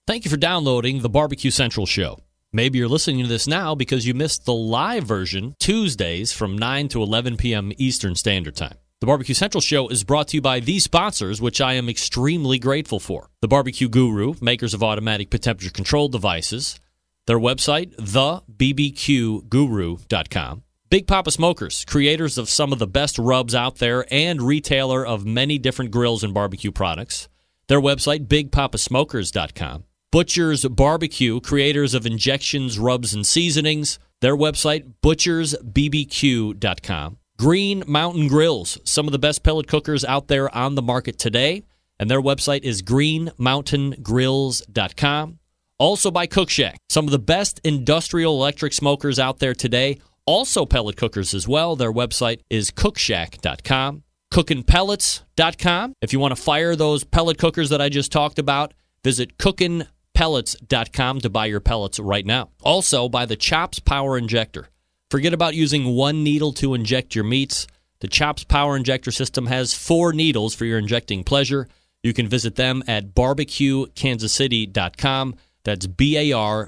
Thank you for downloading the BBQ Central Show. Maybe you're listening to this now because you missed the live version Tuesdays from 9 to 11 p.m. Eastern Standard Time. The BBQ Central Show is brought to you by these sponsors, which I am extremely grateful for. The BBQ Guru, makers of automatic temperature control devices. Their website, thebbqguru.com. Big Papa Smokers, creators of some of the best rubs out there and retailer of many different grills and barbecue products. Their website, bigpapasmokers.com. Butcher's Barbecue, creators of injections, rubs, and seasonings. Their website, butchersbbq.com. Green Mountain Grills, some of the best pellet cookers out there on the market today. And their website is greenmountaingrills.com. Also by Cook Shack, some of the best industrial electric smokers out there today. Also pellet cookers as well. Their website is cookshack.com. Cookinpellets.com. If you want to fire those pellet cookers that I just talked about, visit cookinpellets.com to buy your pellets right now. Also, by the Chops Power Injector. Forget about using one needle to inject your meats. The Chops Power Injector system has 4 needles for your injecting pleasure. You can visit them at barbecuekansascity.com. That's BARBEQUE,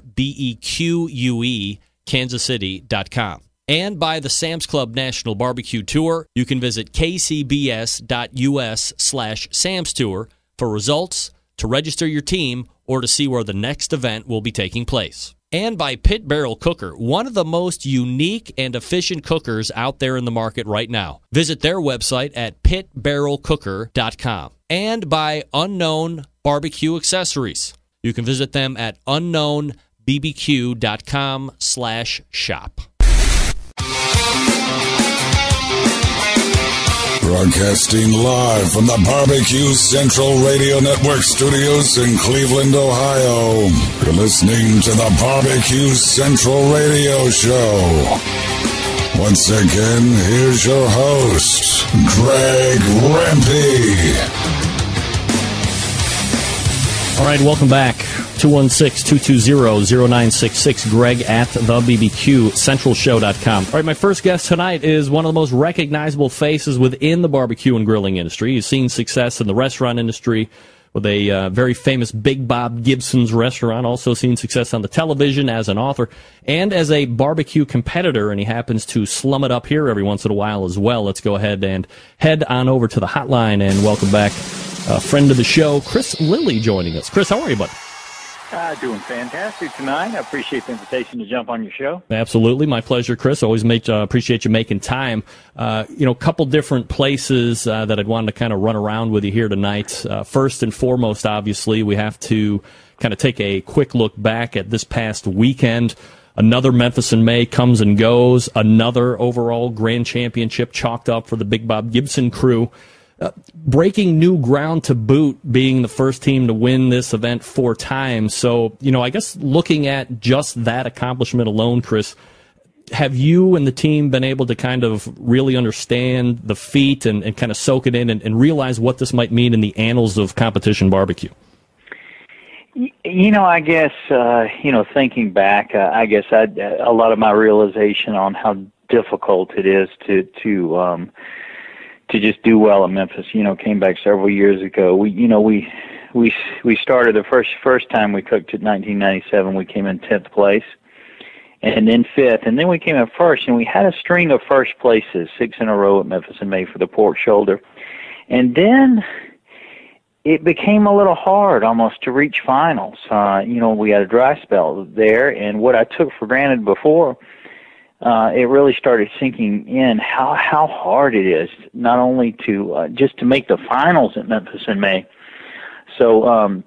kansascity.com. And by the Sam's Club National Barbecue Tour, you can visit kcbs.us/Sam's Tour for results, to register your team, or to see where the next event will be taking place. And by Pit Barrel Cooker, one of the most unique and efficient cookers out there in the market right now. Visit their website at pitbarrelcooker.com. And by Unknown Barbecue Accessories. You can visit them at unknownbbq.com/shop. Broadcasting live from the BBQ Central Radio Network studios in Cleveland, Ohio. You're listening to the BBQ Central Radio Show. Once again, here's your host, Greg Rempe. All right, welcome back. 216-220-0966, Greg at thebbqcentralshow.com. All right, my first guest tonight is one of the most recognizable faces within the barbecue and grilling industry. He's seen success in the restaurant industry with a very famous Big Bob Gibson's restaurant, also seen success on the television as an author and as a barbecue competitor, and he happens to slum it up here every once in a while as well. Let's go ahead and head on over to the hotline and welcome back a friend of the show, Chris Lilly, joining us. Chris, how are you, bud? Doing fantastic tonight. I appreciate the invitation to jump on your show. Absolutely. My pleasure, Chris. Always appreciate you making time. A couple different places that I'd wanted to kind of run around with you here tonight. First and foremost, obviously, we have to kind of take a quick look back at this past weekend. Another Memphis in May comes and goes. Another overall grand championship chalked up for the Big Bob Gibson crew. Breaking new ground to boot, being the first team to win this event 4 times. So, I guess looking at just that accomplishment alone, Chris, have you and the team been able to kind of really understand the feat and kind of soak it in and realize what this might mean in the annals of competition barbecue? I guess, thinking back, a lot of my realization on how difficult it is to just do well in Memphis, came back several years ago. We started the first time we cooked in 1997. We came in 10th place, and then 5th, and then we came in first. And we had a string of first places, 6 in a row at Memphis in May for the pork shoulder, and then it became a little hard almost to reach finals. We had a dry spell there, and what I took for granted before. It really started sinking in how hard it is not only to just to make the finals at Memphis in May. So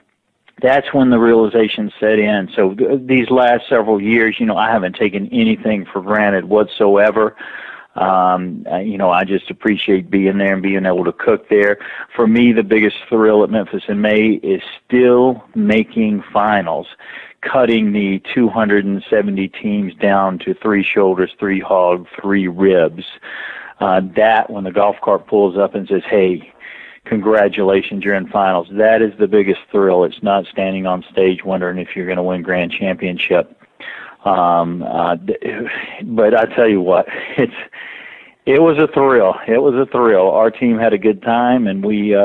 that's when the realization set in. So these last several years, I haven't taken anything for granted whatsoever. I just appreciate being there and being able to cook there. For me, the biggest thrill at Memphis in May is still making finals. Cutting the 270 teams down to 3 shoulders, 3 hog, 3 ribs. That, when the golf cart pulls up and says, hey, congratulations, you're in finals, that is the biggest thrill. It's not standing on stage wondering if you're going to win grand championship. But I tell you what, it was a thrill. It was a thrill. Our team had a good time, and we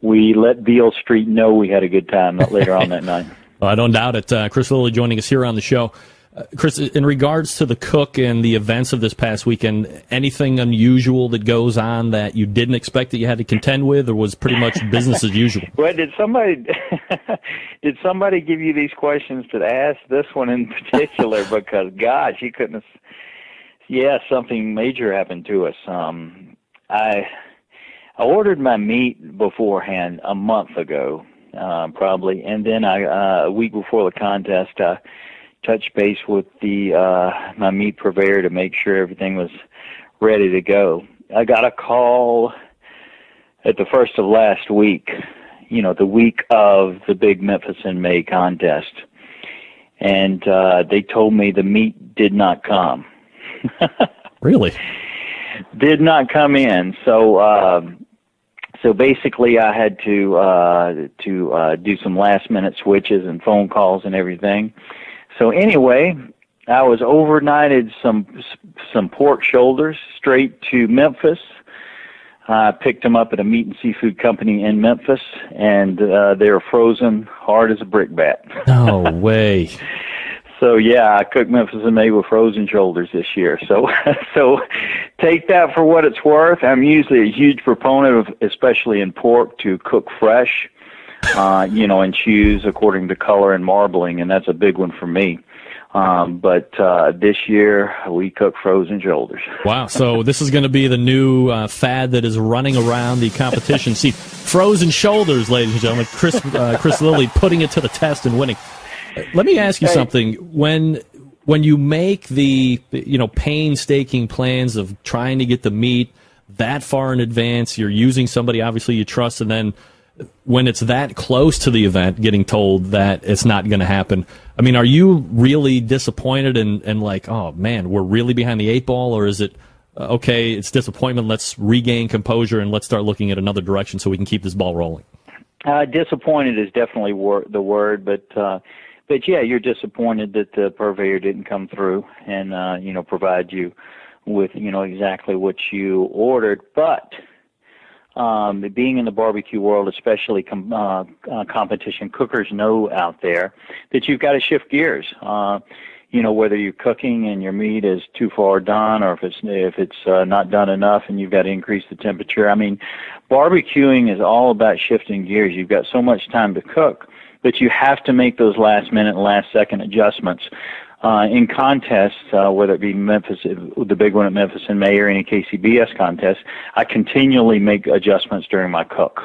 we let Beale Street know we had a good time later on that night. Well, I don't doubt it. Chris Lilly joining us here on the show. Chris, in regards to the cook and the events of this past weekend, anything unusual that goes on that you didn't expect that you had to contend with, or was pretty much business as usual? Well, did somebody give you these questions to ask? This one in particular, because gosh, you couldn't have. Yeah, something major happened to us. I ordered my meat beforehand a month ago, probably, and then a week before the contest, I touched base with my meat purveyor to make sure everything was ready to go. I got a call at the first of last week, the week of the big Memphis in May contest, and they told me the meat did not come. Really? Did not come in. So basically, I had to do some last minute switches and phone calls and everything. So anyway, I was overnighted some pork shoulders straight to Memphis. I picked them up at a meat and seafood company in Memphis, and they were frozen hard as a brick bat. No way. So yeah, I cooked Memphis in May with frozen shoulders this year. So take that for what it's worth. I'm usually a huge proponent of, especially in pork, to cook fresh, and choose according to color and marbling, and that's a big one for me. But this year we cook frozen shoulders. Wow! So this is going to be the new fad that is running around the competition. See, frozen shoulders, ladies and gentlemen. Chris Lilly putting it to the test and winning. Let me ask you something. When you make the painstaking plans of trying to get the meat that far in advance, you're using somebody obviously you trust, and then when it's that close to the event, getting told that it's not going to happen. I mean, are you really disappointed and like, oh man, we're really behind the eight ball, or is it okay? It's disappointment. Let's regain composure and let's start looking at another direction so we can keep this ball rolling. Disappointed is definitely the word, but yeah, you're disappointed that the purveyor didn't come through and provide you with exactly what you ordered. But being in the barbecue world, especially competition, cookers know out there that you've got to shift gears. Whether you're cooking and your meat is too far done, or if it's not done enough and you've got to increase the temperature. I mean, barbecuing is all about shifting gears. You've got so much time to cook, but you have to make those last minute and last second adjustments. In contests, whether it be Memphis, the big one at Memphis in May, or any KCBS contest, I continually make adjustments during my cook.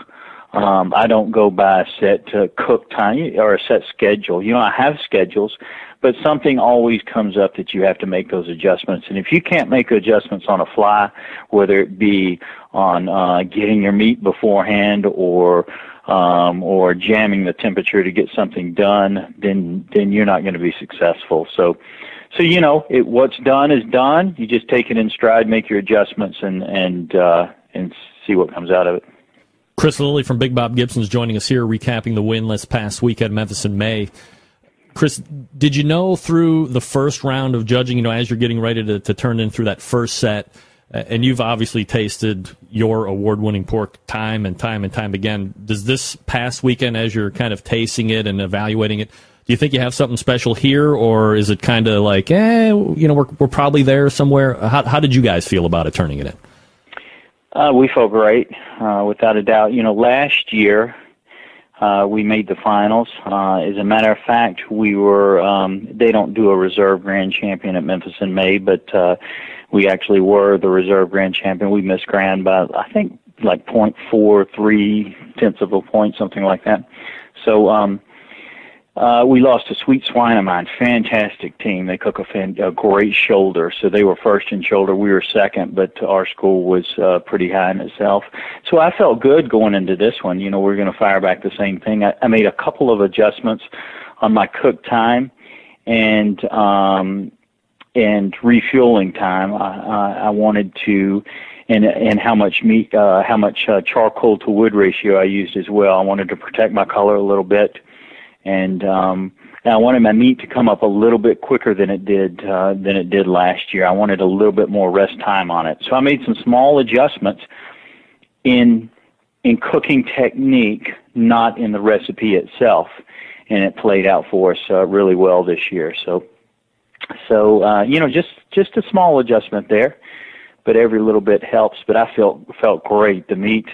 I don't go by a set cook time or a set schedule. I have schedules, but something always comes up that you have to make those adjustments. And if you can't make adjustments on a fly, whether it be on getting your meat beforehand or jamming the temperature to get something done, then you're not going to be successful. So what's done is done. You just take it in stride, make your adjustments, and see what comes out of it. Chris Lilly from Big Bob Gibson's joining us here, recapping the win last past week at Memphis in May. Chris, did you know through the first round of judging, as you're getting ready to turn in through that first set, and you've obviously tasted your award-winning pork time and time again, does this past weekend, as you're kind of tasting it and evaluating it, do you think you have something special here, or is it kind of like, we're probably there somewhere? How did you guys feel about it turning it in? We felt great, without a doubt. Last year we made the finals. As a matter of fact, we were. They don't do a reserve grand champion at Memphis in May, but we actually were the reserve grand champion. We missed grand by, I think, like 0.43 of a point, something like that. So we lost to Sweet Swine of Mine, fantastic team. They cook a great shoulder. So they were first in shoulder. We were second, but our score was pretty high in itself. So I felt good going into this one. We're going to fire back the same thing. I made a couple of adjustments on my cook time and refueling time. I wanted to, and how much meat, how much charcoal to wood ratio I used as well. I wanted to protect my color a little bit. And I wanted my meat to come up a little bit quicker than it did last year. I wanted a little bit more rest time on it. So I made some small adjustments in in cooking technique, not in the recipe itself, and it played out for us really well this year. So just a small adjustment there, but every little bit helps. But I felt great. The meat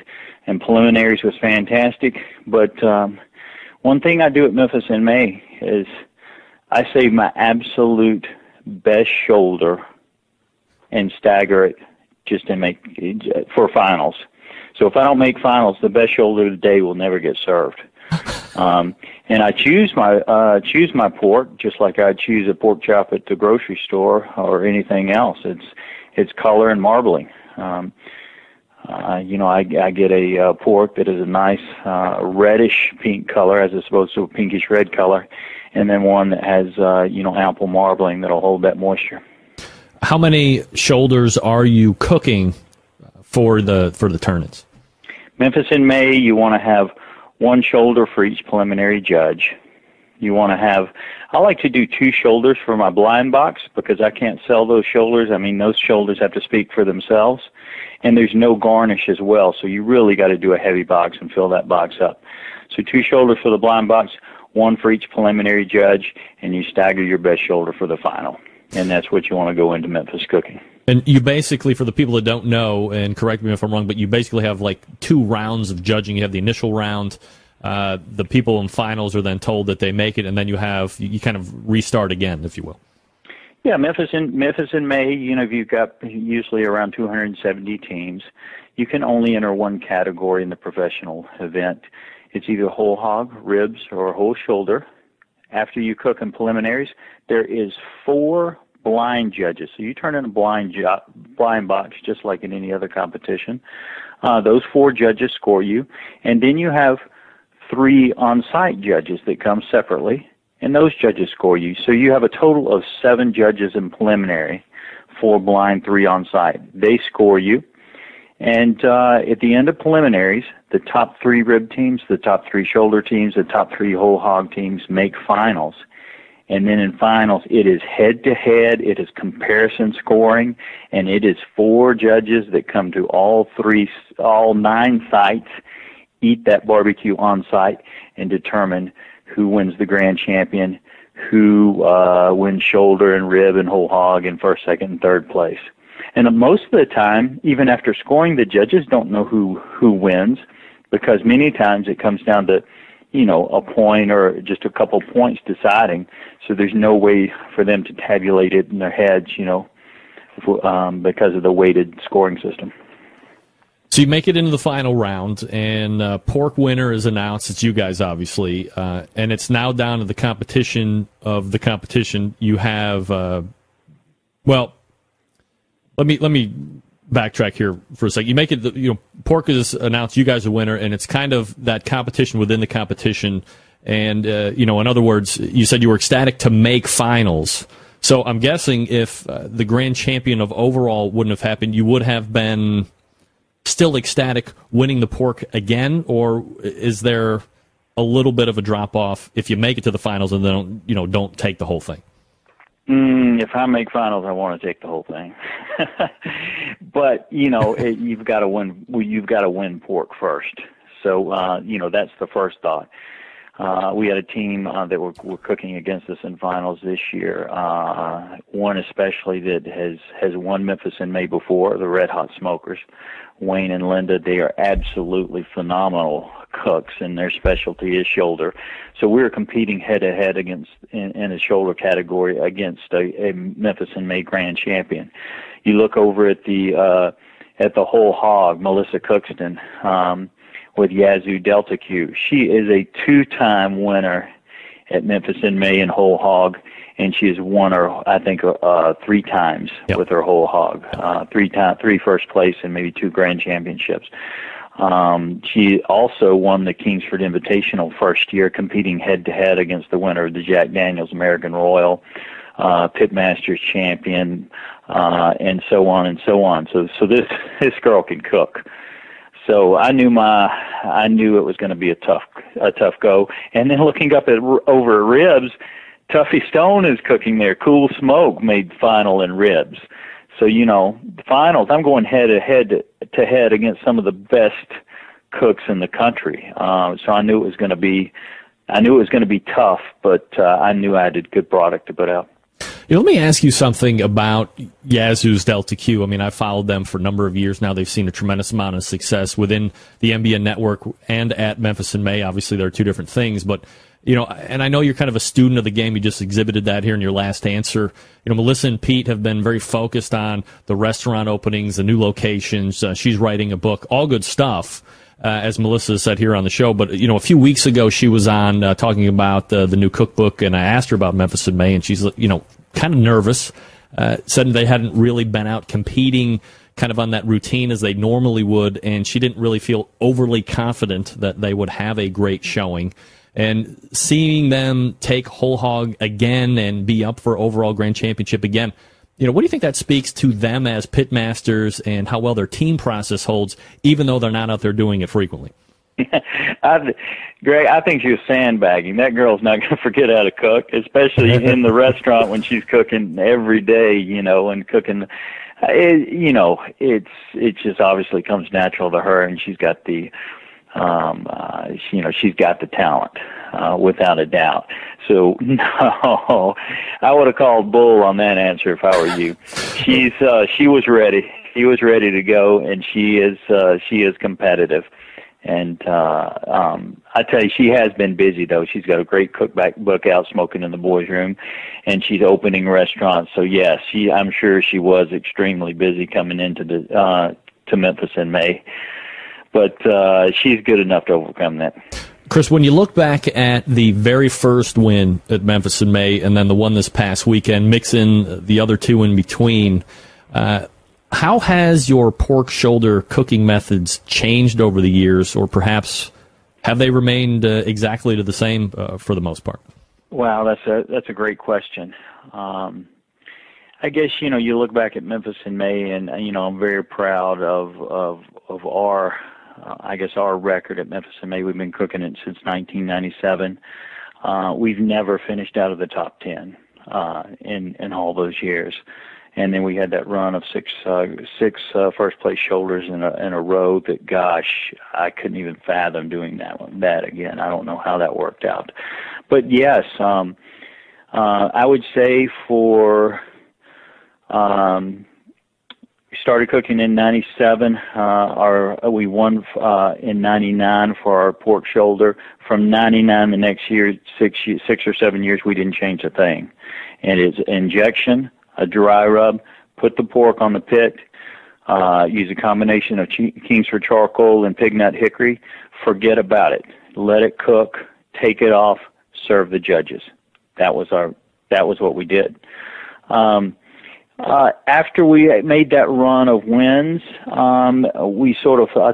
and preliminaries was fantastic. But one thing I do at Memphis in May is I save my absolute best shoulder and stagger it just to make for finals. So if I don't make finals, the best shoulder of the day will never get served. And I choose my pork just like I choose a pork chop at the grocery store or anything else. It's color and marbling. I get a pork that is a nice reddish pink color as opposed to a pinkish red color, and then one that has ample marbling that'll hold that moisture. How many shoulders are you cooking for the turnits? Memphis in May, you want to have one shoulder for each preliminary judge. You want to have, I like to do 2 shoulders for my blind box because I can't sell those shoulders. I mean, those shoulders have to speak for themselves. And there's no garnish as well, so you really got to do a heavy box and fill that box up. So 2 shoulders for the blind box, 1 for each preliminary judge, and you stagger your best shoulder for the final. And that's what you want to go into Memphis cooking. And you basically, for the people that don't know, and correct me if I'm wrong, but you basically have like 2 rounds of judging. You have the initial round. The people in finals are then told that they make it, and then you kind of restart again, if you will. Yeah, Memphis in May, you've got usually around 270 teams. You can only enter one category in the professional event. It's either whole hog, ribs, or whole shoulder. After you cook in preliminaries, there is 4 blind judges. So you turn in a blind box just like in any other competition. Those 4 judges score you, and then you have 3 on-site judges that come separately, and those judges score you. So you have a total of 7 judges in preliminary, 4 blind, 3 on-site. They score you, and at the end of preliminaries, the top 3 rib teams, the top 3 shoulder teams, the top 3 whole hog teams make finals. And then in finals, it is head-to-head, it is comparison scoring, and it is 4 judges that come to all 9 sites, eat that barbecue on site, and determine who wins the grand champion, who wins shoulder and rib and whole hog in first, second, and third place. And most of the time, even after scoring, the judges don't know who wins, because many times it comes down to a point or just a couple points deciding. So there's no way for them to tabulate it in their heads, because of the weighted scoring system. So you make it into the final round, and pork winner is announced. It's you guys, obviously, and it's now down to the competition of the competition. You have, let me backtrack here for a second. You make it, pork is announced. You guys are winner, and it's kind of that competition within the competition. And in other words, you said you were ecstatic to make finals. So I'm guessing if the grand champion of overall wouldn't have happened, you would have been still ecstatic winning the pork again, or is there a little bit of a drop off if you make it to the finals and then don't take the whole thing? If I make finals, I want to take the whole thing. But you've got to win. You've got to win pork first. So that's the first thought. We had a team that were cooking against us in finals this year. One especially that has won Memphis in May before, the Red Hot Smokers. Wayne and Linda, they are absolutely phenomenal cooks, and their specialty is shoulder. So we were competing head-to-head against in a shoulder category against a Memphis in May grand champion. You look over at the whole hog, Melissa Cookston, with Yazoo Delta Q. She is a 2-time winner at Memphis in May in whole hog, and she has won her, I think, 3 times with her whole hog. 3 first place and maybe 2 grand championships. She also won the Kingsford Invitational first year, competing head-to-head against the winner of the Jack Daniels American Royal, Pitmasters champion, and so on and so on. So this girl can cook. So I knew it was going to be a tough go. And then looking up over at ribs, Tuffy Stone is cooking there. Cool Smoke made final in ribs. So, the finals, I'm going head to head against some of the best cooks in the country. So I knew it was going to be tough, but I knew I had a good product to put out. Let me ask you something about Yazoo's Delta Q. I mean, I've followed them for a number of years now. They've seen a tremendous amount of success within the MBN network and at Memphis in May. Obviously, there are two different things, but and I know you're kind of a student of the game. You just exhibited that here in your last answer. Melissa and Pete have been very focused on the restaurant openings, the new locations. She's writing a book, all good stuff. As Melissa said here on the show, but a few weeks ago she was on talking about the new cookbook, and I asked her about Memphis in May, and she's kind of nervous. Said they hadn't really been out competing kind of on that routine as they normally would, and she didn't really feel overly confident that they would have a great showing. And seeing them take whole hog again and be up for overall grand championship again. What do you think that speaks to them as pitmasters and how well their team process holds, even though they're not out there doing it frequently? Greg, I think she was sandbagging. That girl's not going to forget how to cook, especially in the restaurant when she's cooking every day, and cooking. It just obviously comes natural to her, and she's got the, she's got the talent, without a doubt. So no, I would have called bull on that answer if I were you. She was ready. She was ready to go, and she is competitive. And I tell you, she has been busy though. She's got a great cookbook out, Smoking in the Boys' Room, and she's opening restaurants. So yes, I'm sure she was extremely busy coming into to Memphis in May. But she's good enough to overcome that. Chris, when you look back at the very first win at Memphis in May and then the one this past weekend, mix in the other two in between, how has your pork shoulder cooking methods changed over the years, or perhaps have they remained exactly the same for the most part? Wow, that's a great question. I guess you look back at Memphis in May, and I'm very proud of our our record at Memphis in May. We've been cooking it since 1997. We've never finished out of the top 10 in all those years. And then we had that run of six first place shoulders in a row that, gosh, I couldn't even fathom doing that again. I don't know how that worked out. But yes, I would say we started cooking in 97. We won in 99 for our pork shoulder. From 99 the next year, 6 or 7 years, we didn't change a thing. And it's injection, a dry rub, put the pork on the pit, use a combination of Kingsford charcoal and pig nut hickory. Forget about it. Let it cook, take it off, serve the judges. That was what we did. After we made that run of wins, I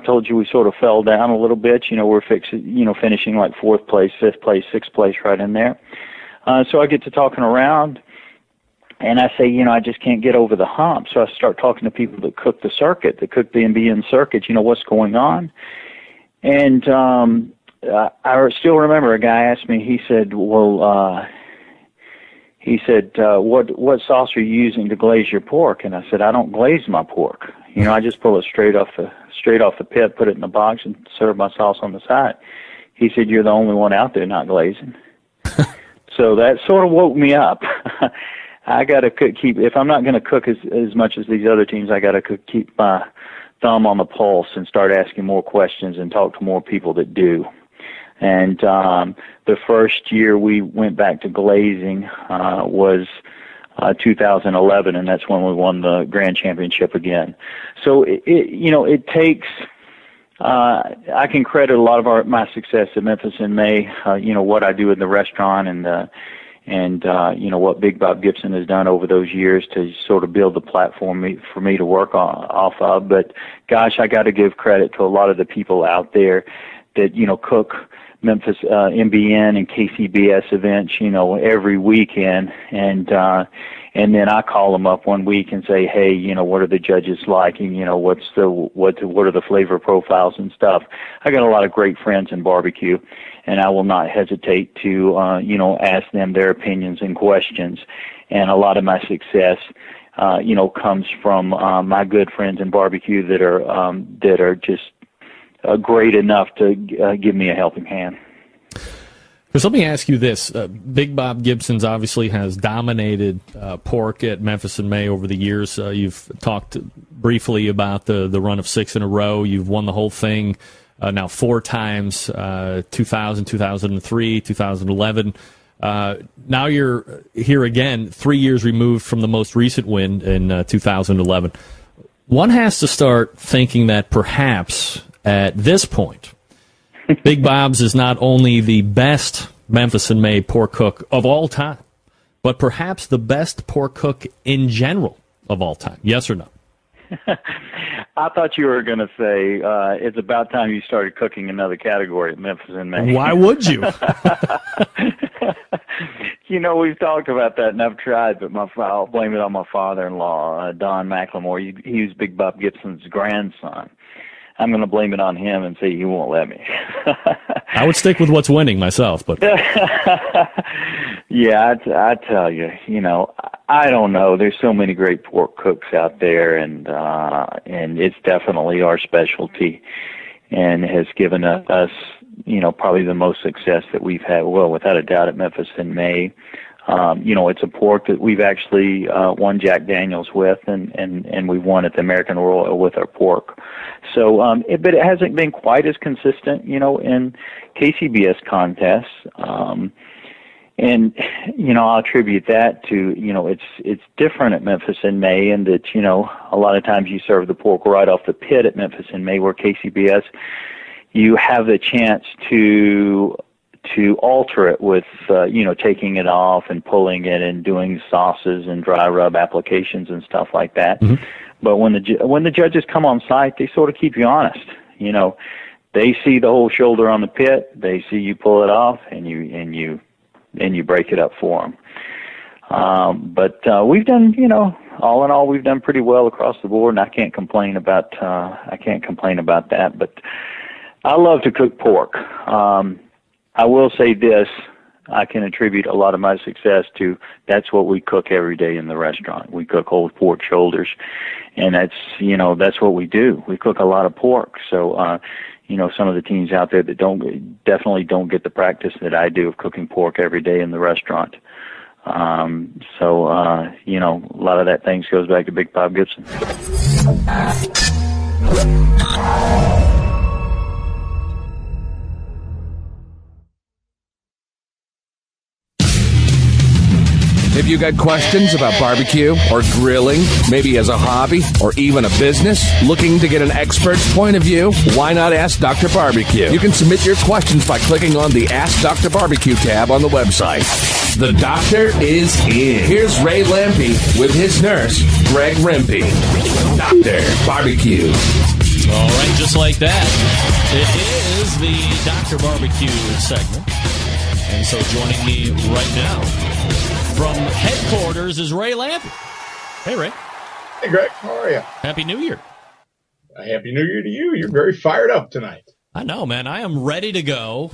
told you we sort of fell down a little bit. We're finishing like 4th place, 5th place, 6th place right in there. So I get to talking around, and I say, I just can't get over the hump. So I start talking to people that cook the circuit, that cook the MBN circuit, what's going on. And I still remember a guy asked me, he said, what sauce are you using to glaze your pork? And I said, I don't glaze my pork. I just pull it straight off the pit, put it in the box, and serve my sauce on the side. He said, you're the only one out there not glazing. So that sort of woke me up. I got to keep, if I'm not going to cook as much as these other teams, I got to keep my thumb on the pulse and start asking more questions and talk to more people that do. And the first year we went back to glazing was 2011, and that's when we won the grand championship again. So it takes. I can credit a lot of my success at Memphis in May. What I do in the restaurant and what Big Bob Gibson has done over those years to sort of build the platform for me to work off of. But gosh, I got to give credit to a lot of the people out there that cook Memphis MBN and KCBS events, every weekend, and then I call them up one week and say, hey, what are the judges like, and what are the flavor profiles and stuff. I got a lot of great friends in barbecue, and I will not hesitate to ask them their opinions and questions. And a lot of my success comes from my good friends in barbecue that are just great enough to give me a helping hand. Because let me ask you this. Big Bob Gibson's obviously has dominated pork at Memphis in May over the years. You've talked briefly about the run of 6 in a row. You've won the whole thing now 4 times, 2000, 2003, 2011. Now you're here again, 3 years removed from the most recent win in 2011. One has to start thinking that perhaps at this point, Big Bob's is not only the best Memphis in May pork cook of all time, but perhaps the best pork cook in general of all time. Yes or no? I thought you were going to say it's about time you started cooking another category at Memphis in May. Why would you? You know, we've talked about that, and I've tried, but I'll blame it on my father-in-law, Don McLemore. He was Big Bob Gibson's grandson. I'm going to blame it on him and say he won't let me. I would stick with what's winning myself, but yeah, I tell you, you know, I don't know. There's so many great pork cooks out there, and it's definitely our specialty, and has given us, you know, probably the most success that we've had. Well, without a doubt, at Memphis in May. You know, it's a pork that we've actually won Jack Daniels with, and we won at the American Royal with our pork. So, but it hasn't been quite as consistent, you know, in KCBS contests. And, you know, I'll attribute that to, you know, it's different at Memphis in May, in that, you know, a lot of times you serve the pork right off the pit at Memphis in May, where KCBS, you have the chance to alter it with, you know, taking it off and pulling it and doing sauces and dry rub applications and stuff like that. Mm-hmm. But when the judges come on site, they sort of keep you honest. You know, they see the whole shoulder on the pit, they see you pull it off, and you break it up for them. But we've done, you know, all in all, we've done pretty well across the board, and I can't complain about that. But I love to cook pork. I will say this, I can attribute a lot of my success to that's what we cook every day in the restaurant. We cook whole pork shoulders, and that's, you know, that's what we do. We cook a lot of pork. So, you know, some of the teams out there that definitely don't get the practice that I do of cooking pork every day in the restaurant. So, you know, a lot of that things goes back to Big Bob Gibson. If you got questions about barbecue or grilling, maybe as a hobby or even a business, looking to get an expert's point of view, why not ask Dr. Barbecue? You can submit your questions by clicking on the Ask Dr. Barbecue tab on the website. The doctor is in. Here's Ray Lampy with his nurse, Greg Rempe. Dr. Barbecue. All right, just like that, it is the Dr. Barbecue segment. And so joining me right now from headquarters is Ray Lampy. Hey, Ray. Hey, Greg. How are you? Happy New Year. Happy New Year to you. You're very fired up tonight. I know, man. I am ready to go.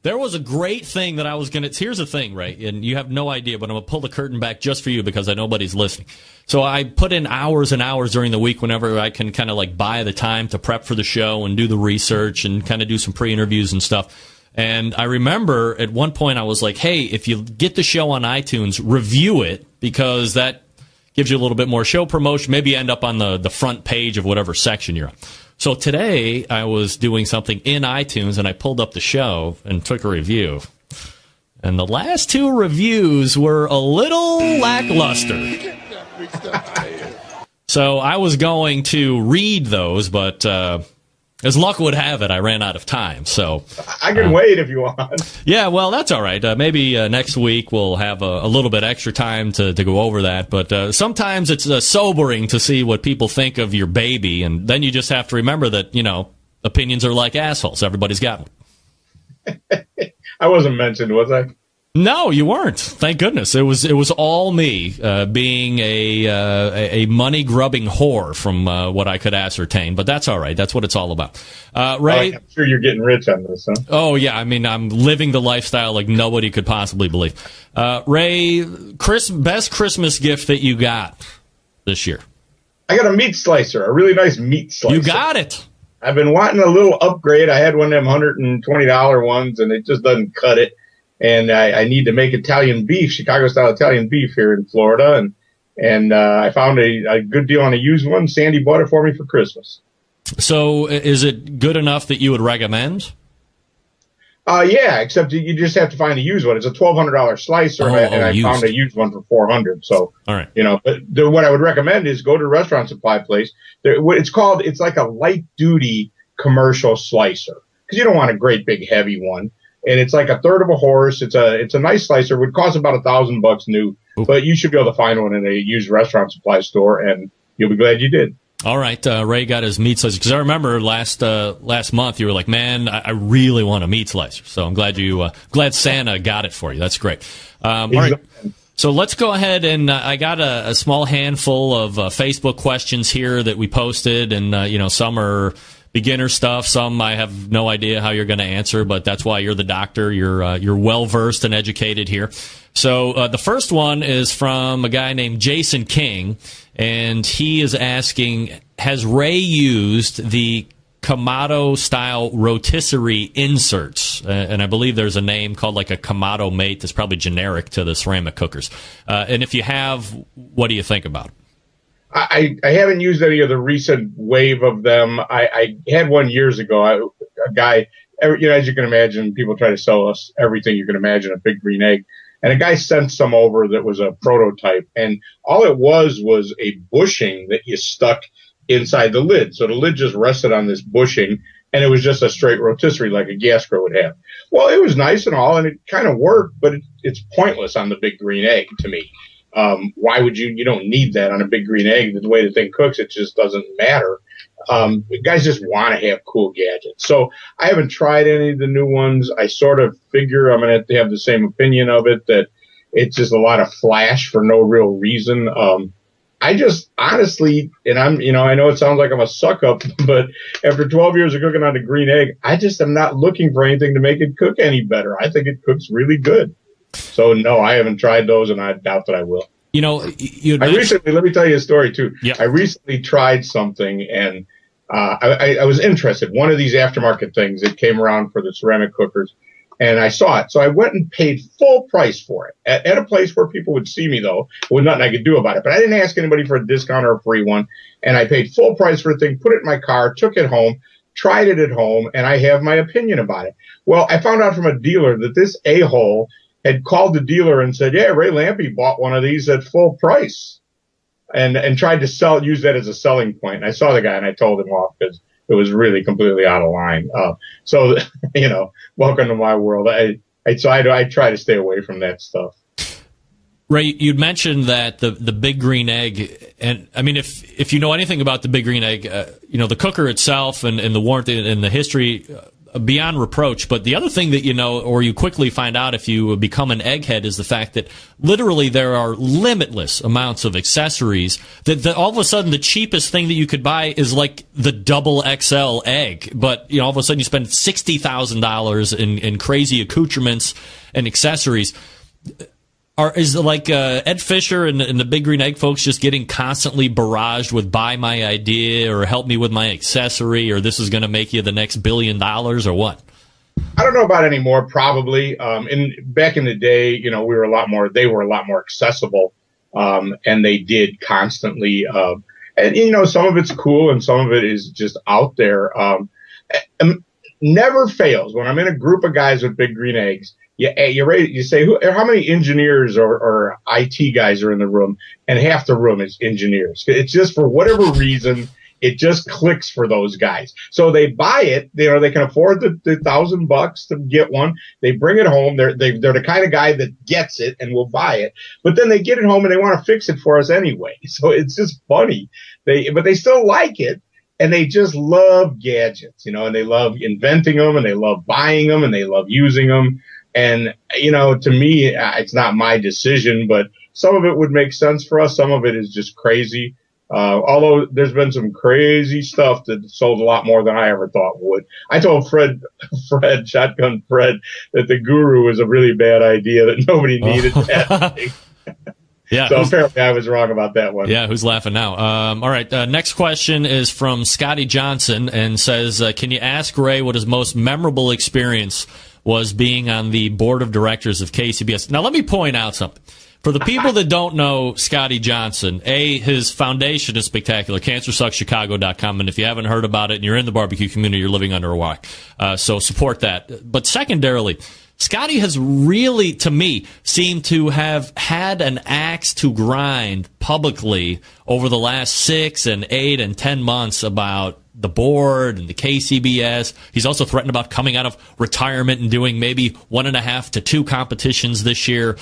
There was a great thing that I was going to... Here's the thing, Ray, and you have no idea, but I'm going to pull the curtain back just for you because I know nobody's listening. So I put in hours and hours during the week whenever I can kind of like buy the time to prep for the show and do the research and kind of do some pre-interviews and stuff. And I remember at one point I was like, hey, if you get the show on iTunes, review it, because that gives you a little bit more show promotion. Maybe you end up on the front page of whatever section you're on. So today I was doing something in iTunes, and I pulled up the show and took a review. And the last 2 reviews were a little lackluster. So I was going to read those, but... as luck would have it, I ran out of time. So I can wait if you want. Yeah, well, that's all right. Maybe next week we'll have a little bit extra time to go over that. But sometimes it's sobering to see what people think of your baby, and then you just have to remember that, you know, opinions are like assholes. Everybody's got one. I wasn't mentioned, was I? No, you weren't. Thank goodness. It was all me being a money grubbing whore from what I could ascertain. But that's all right. That's what it's all about. Ray, I'm sure you're getting rich on this, huh? Oh yeah. I mean, I'm living the lifestyle like nobody could possibly believe. Ray, best Christmas gift that you got this year? I got a meat slicer, a really nice meat slicer. You got it. I've been wanting a little upgrade. I had one of them $120 ones, and it just doesn't cut it. And I need to make Italian beef, Chicago-style Italian beef here in Florida. And I found a good deal on a used one. Sandy bought it for me for Christmas. So is it good enough that you would recommend? Yeah, except you just have to find a used one. It's a $1,200 slicer, and I found a used one for $400. So, all right. But what I would recommend is go to a restaurant supply place. It's like a light duty commercial slicer, because you don't want a great big heavy one. And it's like a third of a horse. It's a nice slicer. It would cost about $1,000 new, but you should be able to find one in a used restaurant supply store, and you'll be glad you did. All right, Ray got his meat slicer, because I remember last month you were like, "Man, I really want a meat slicer." So I'm glad Santa got it for you. That's great. All right, so let's go ahead and I got a small handful of Facebook questions here that we posted, and some are beginner stuff. Some I have no idea how you're going to answer, but that's why you're the doctor. You're well versed and educated here. So the first one is from a guy named Jason King, and he is asking, has Ray used the Kamado-style rotisserie inserts? And I believe there's a name called like a Kamado Mate that's probably generic to the ceramic cookers. And if you have, what do you think about it? I haven't used any of the recent wave of them. I had one years ago. A guy, as you can imagine, people try to sell us everything you can imagine, a big green egg. And a guy sent some over that was a prototype, and all it was a bushing that you stuck inside the lid. So the lid just rested on this bushing, and it was just a straight rotisserie like a gas grill would have. Well, it was nice and all, and it kind of worked, but it's pointless on the big green egg to me. Why would you don't need that on a big green egg. The way the thing cooks, it just doesn't matter. Guys just want to have cool gadgets. So I haven't tried any of the new ones. I sort of figure I'm going to have the same opinion of it, that it's just a lot of flash for no real reason. I just honestly, and I know it sounds like I'm a suck up, but after 12 years of cooking on a green egg, I just am not looking for anything to make it cook any better. I think it cooks really good. So no, I haven't tried those, and I doubt that I will. Let me tell you a story too. Yeah. I recently tried something, and I was interested. One of these aftermarket things that came around for the ceramic cookers, and I saw it. So I went and paid full price for it at a place where people would see me, though. There was nothing I could do about it. But I didn't ask anybody for a discount or a free one. And I paid full price for the thing, put it in my car, took it home, tried it at home, and I have my opinion about it. Well, I found out from a dealer that this a-hole had called the dealer and said, yeah, Ray Lampe bought one of these at full price, and tried to use that as a selling point. And I saw the guy, and I told him off because it was really completely out of line. So, welcome to my world. I try to stay away from that stuff. Ray, you'd mentioned that the big green egg, and I mean, if you know anything about the big green egg, the cooker itself and the warranty and the history, beyond reproach. But the other thing that or you quickly find out if you become an egghead, is the fact that literally there are limitless amounts of accessories that all of a sudden the cheapest thing that you could buy is like the double XL egg. But all of a sudden you spend $60,000 in crazy accoutrements and accessories. Is like Ed Fisher and the Big Green Egg folks just getting constantly barraged with buy my idea or help me with my accessory or this is going to make you the next $1 billion or what? I don't know about anymore, probably. Back in the day, they were a lot more accessible, and they did constantly. And some of it's cool and some of it is just out there. Never fails when I'm in a group of guys with big green eggs. You say, how many engineers or IT guys are in the room? And half the room is engineers. It's just for whatever reason, it just clicks for those guys. So they buy it. They can afford the $1,000 to get one. They bring it home. They're the kind of guy that gets it and will buy it. But then they get it home and they want to fix it for us anyway. So it's just funny. But they still like it. And they just love gadgets, and they love inventing them, and they love buying them, and they love using them. And, to me, it's not my decision, but some of it would make sense for us. Some of it is just crazy. Although there's been some crazy stuff that sold a lot more than I ever thought would. I told Shotgun Fred, that the Guru was a really bad idea, that nobody needed that thing. Yeah. So apparently I was wrong about that one. Yeah, who's laughing now? All right, next question is from Scotty Johnson and says, can you ask Ray what his most memorable experience was being on the board of directors of KCBS? Now, let me point out something. For the people that don't know Scotty Johnson, his foundation is spectacular, CancerSucksChicago.com, and if you haven't heard about it and you're in the barbecue community, you're living under a rock. So support that. But secondarily, Scotty has really, to me, seemed to have had an axe to grind publicly over the last 6 and 8 and 10 months about the board and the KCBS. He's also threatened about coming out of retirement and doing maybe 1.5 to 2 competitions this year.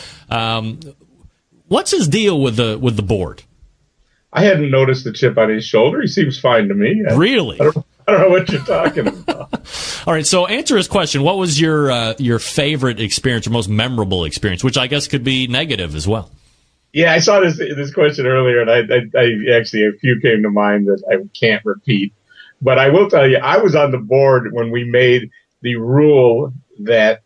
What's his deal with the board? I hadn't noticed the chip on his shoulder. He seems fine to me. Really? I don't know what you're talking about. All right, so answer his question. What was your favorite experience or most memorable experience, which I guess could be negative as well? Yeah, I saw this question earlier, and I actually, a few came to mind that I can't repeat. But I will tell you, I was on the board when we made the rule that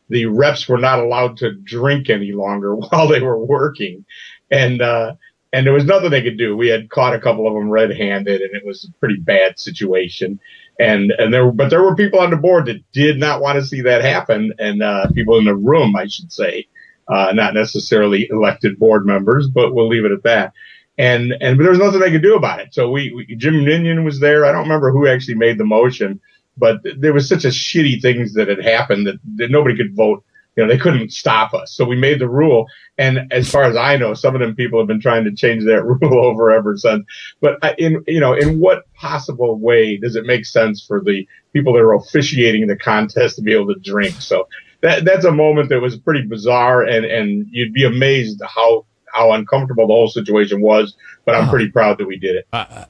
the reps were not allowed to drink any longer while they were working. And there was nothing they could do. We had caught a couple of them red-handed, and it was a pretty bad situation. But there were people on the board that did not want to see that happen, and people in the room, I should say, not necessarily elected board members, but we'll leave it at that. But there was nothing they could do about it. So Jim Ninian was there. I don't remember who actually made the motion, but there was such a shitty things that had happened that nobody could vote. They couldn't stop us. So we made the rule. And as far as I know, some of them people have been trying to change that rule over ever since. But in what possible way does it make sense for the people that are officiating the contest to be able to drink? So that's a moment that was pretty bizarre, and you'd be amazed how uncomfortable the whole situation was. But I'm pretty proud that we did it. I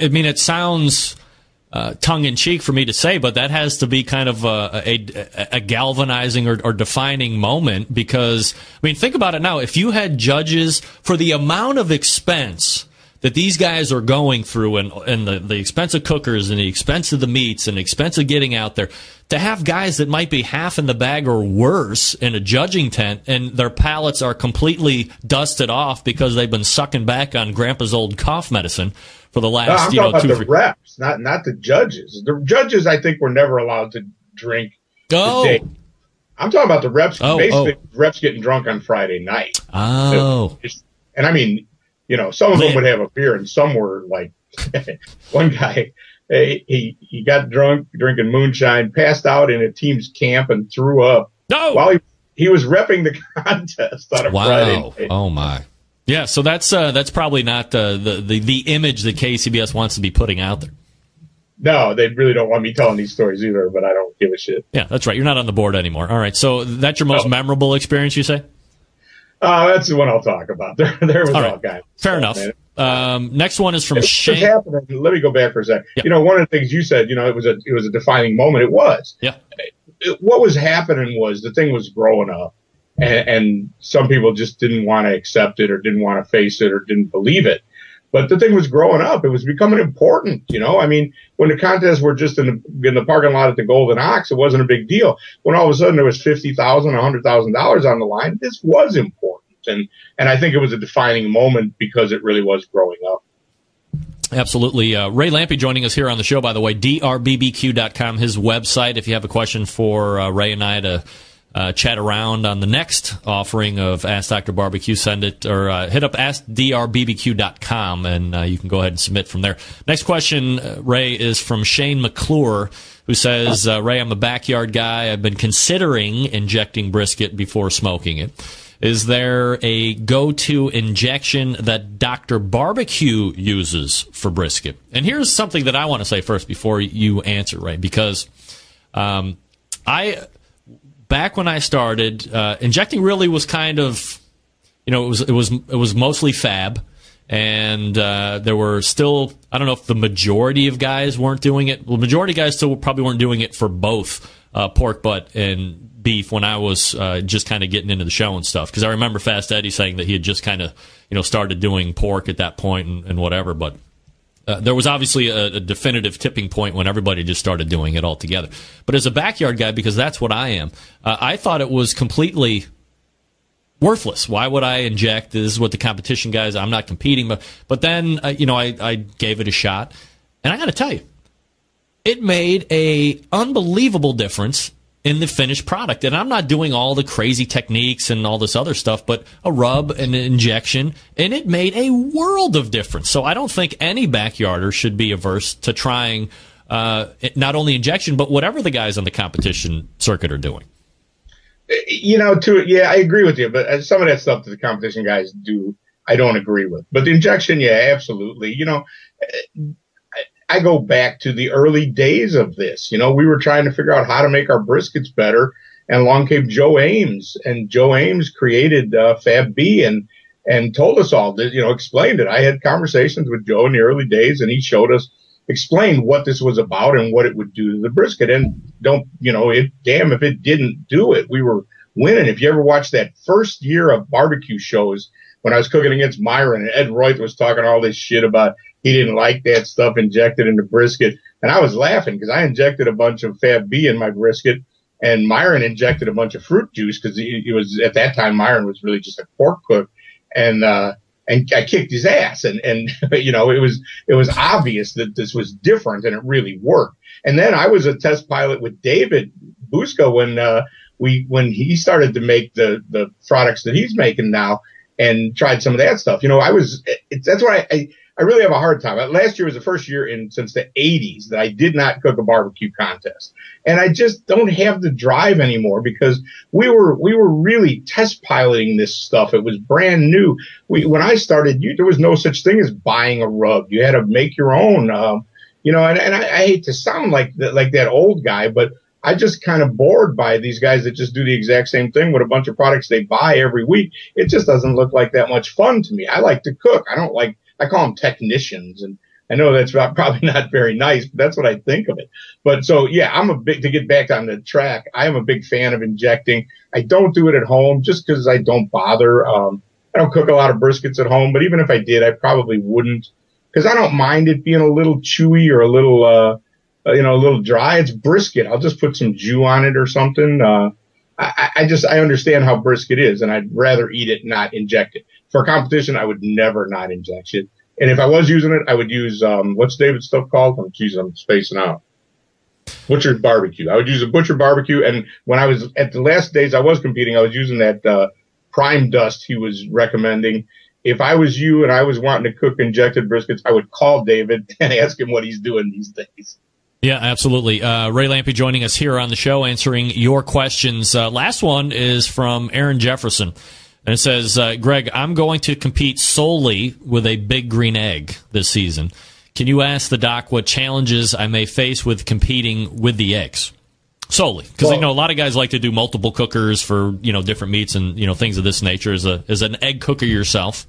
mean, it sounds tongue-in-cheek for me to say, but that has to be kind of a galvanizing or defining moment, because, I mean, think about it now. If you had judges for the amount of expense that these guys are going through, and the expense of cookers and the expense of the meats and the expense of getting out there, to have guys that might be half in the bag or worse in a judging tent and their palates are completely dusted off because they've been sucking back on grandpa's old cough medicine for the last, I'm talking about the reps, not the judges. The judges, I think, were never allowed to drink. Oh. I'm talking about the reps. Basically, reps getting drunk on Friday night. Oh. And I mean, some of them would have a beer, and some were like, one guy, he got drunk drinking moonshine, passed out in a team's camp, and threw up while he was repping the contest on a Friday night. Oh my. Yeah, so that's probably not the image that KCBS wants to be putting out there. No, they really don't want me telling these stories either, but I don't give a shit. Yeah, that's right. You're not on the board anymore. All right, so that's your most memorable experience, you say? That's the one I'll talk about. There was all kinds. Fair enough. Next one is from Shane. Let me go back for a second. Yeah. One of the things you said, it was a defining moment. It was. Yeah. What was happening was the thing was growing up. And some people just didn't want to accept it or didn't want to face it or didn't believe it. But the thing was growing up. It was becoming important, I mean, when the contests were just in the parking lot at the Golden Ox, it wasn't a big deal. When all of a sudden there was $50,000, $100,000 on the line, this was important. And I think it was a defining moment because it really was growing up. Absolutely. Ray Lampe joining us here on the show, by the way, drbbq.com, his website. If you have a question for Ray and I to chat around on the next offering of Ask Dr. Barbecue, send it or hit up askdrbbq.com, and you can go ahead and submit from there. Next question, Ray, is from Shane McClure, who says, Ray, I'm a backyard guy. I've been considering injecting brisket before smoking it. Is there a go-to injection that Dr. Barbecue uses for brisket? And here's something that I want to say first before you answer, Ray, because back when I started, injecting really was kind of, it was mostly fab, and there were still, I don't know if the majority of guys weren't doing it. Well, the majority of guys still probably weren't doing it for both pork butt and beef when I was just kind of getting into the show and stuff. Because I remember Fast Eddie saying that he had just kind of, started doing pork at that point and whatever, but there was obviously a definitive tipping point when everybody just started doing it all together. But as a backyard guy, because that's what I am, I thought it was completely worthless. Why would I inject? This is what the competition guys, I'm not competing. But then, I gave it a shot. And I got to tell you, it made a unbelievable difference in the finished product. And I'm not doing all the crazy techniques and all this other stuff, but a rub and an injection, and it made a world of difference. So I don't think any backyarder should be averse to trying not only injection, but whatever the guys on the competition circuit are doing. I agree with you, but some of that stuff that the competition guys do, I don't agree with. But the injection, yeah, absolutely. I go back to the early days of this. We were trying to figure out how to make our briskets better, and along came Joe Ames, and Joe Ames created Fab B and told us all this, explained it. I had conversations with Joe in the early days, and he explained what this was about and what it would do to the brisket. And if it didn't do it, we were winning. If you ever watched that first year of barbecue shows when I was cooking against Myron, and Ed Royth was talking all this shit about he didn't like that stuff injected in the brisket. And I was laughing because I injected a bunch of Fab B in my brisket, and Myron injected a bunch of fruit juice because he was, at that time, Myron was really just a pork cook. And I kicked his ass, and it was obvious that this was different, and it really worked. And then I was a test pilot with David Busca when he started to make the products that he's making now, and tried some of that stuff. That's why I really have a hard time. Last year was the first year since the 80s that I did not cook a barbecue contest. And I just don't have the drive anymore because we were really test piloting this stuff. It was brand new. When I started, there was no such thing as buying a rub. You had to make your own, and I hate to sound like that old guy, but I just kind of bored by these guys that just do the exact same thing with a bunch of products they buy every week. It just doesn't look like that much fun to me. I like to cook. I call them technicians, and I know that's probably not very nice, but that's what I think of it. But so, yeah, to get back on the track, I am a big fan of injecting. I don't do it at home just because I don't bother. I don't cook a lot of briskets at home, but even if I did, I probably wouldn't because I don't mind it being a little chewy or a little dry. It's brisket. I'll just put some jus on it or something. I understand how brisket is, and I'd rather eat it, not inject it. For a competition, I would never not inject it. And if I was using it, I would use, what's David's stuff called? I'm spacing out. Butcher barbecue. I would use a butcher barbecue. And when I was at the last days I was competing, I was using that, prime dust he was recommending. If I was you and I was wanting to cook injected briskets, I would call David and ask him what he's doing these days. Yeah, absolutely. Ray Lampe joining us here on the show, answering your questions. Last one is from Aaron Jefferson. And it says, Greg, I'm going to compete solely with a big green egg this season. Can you ask the doc what challenges I may face with competing with the eggs? Solely. Because, a lot of guys like to do multiple cookers for, different meats and, things of this nature. As an egg cooker yourself,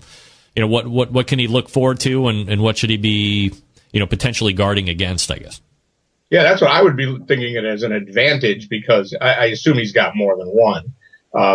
what can he look forward to and what should he be, potentially guarding against, I guess? Yeah, that's what I would be thinking it as an advantage because I assume he's got more than one.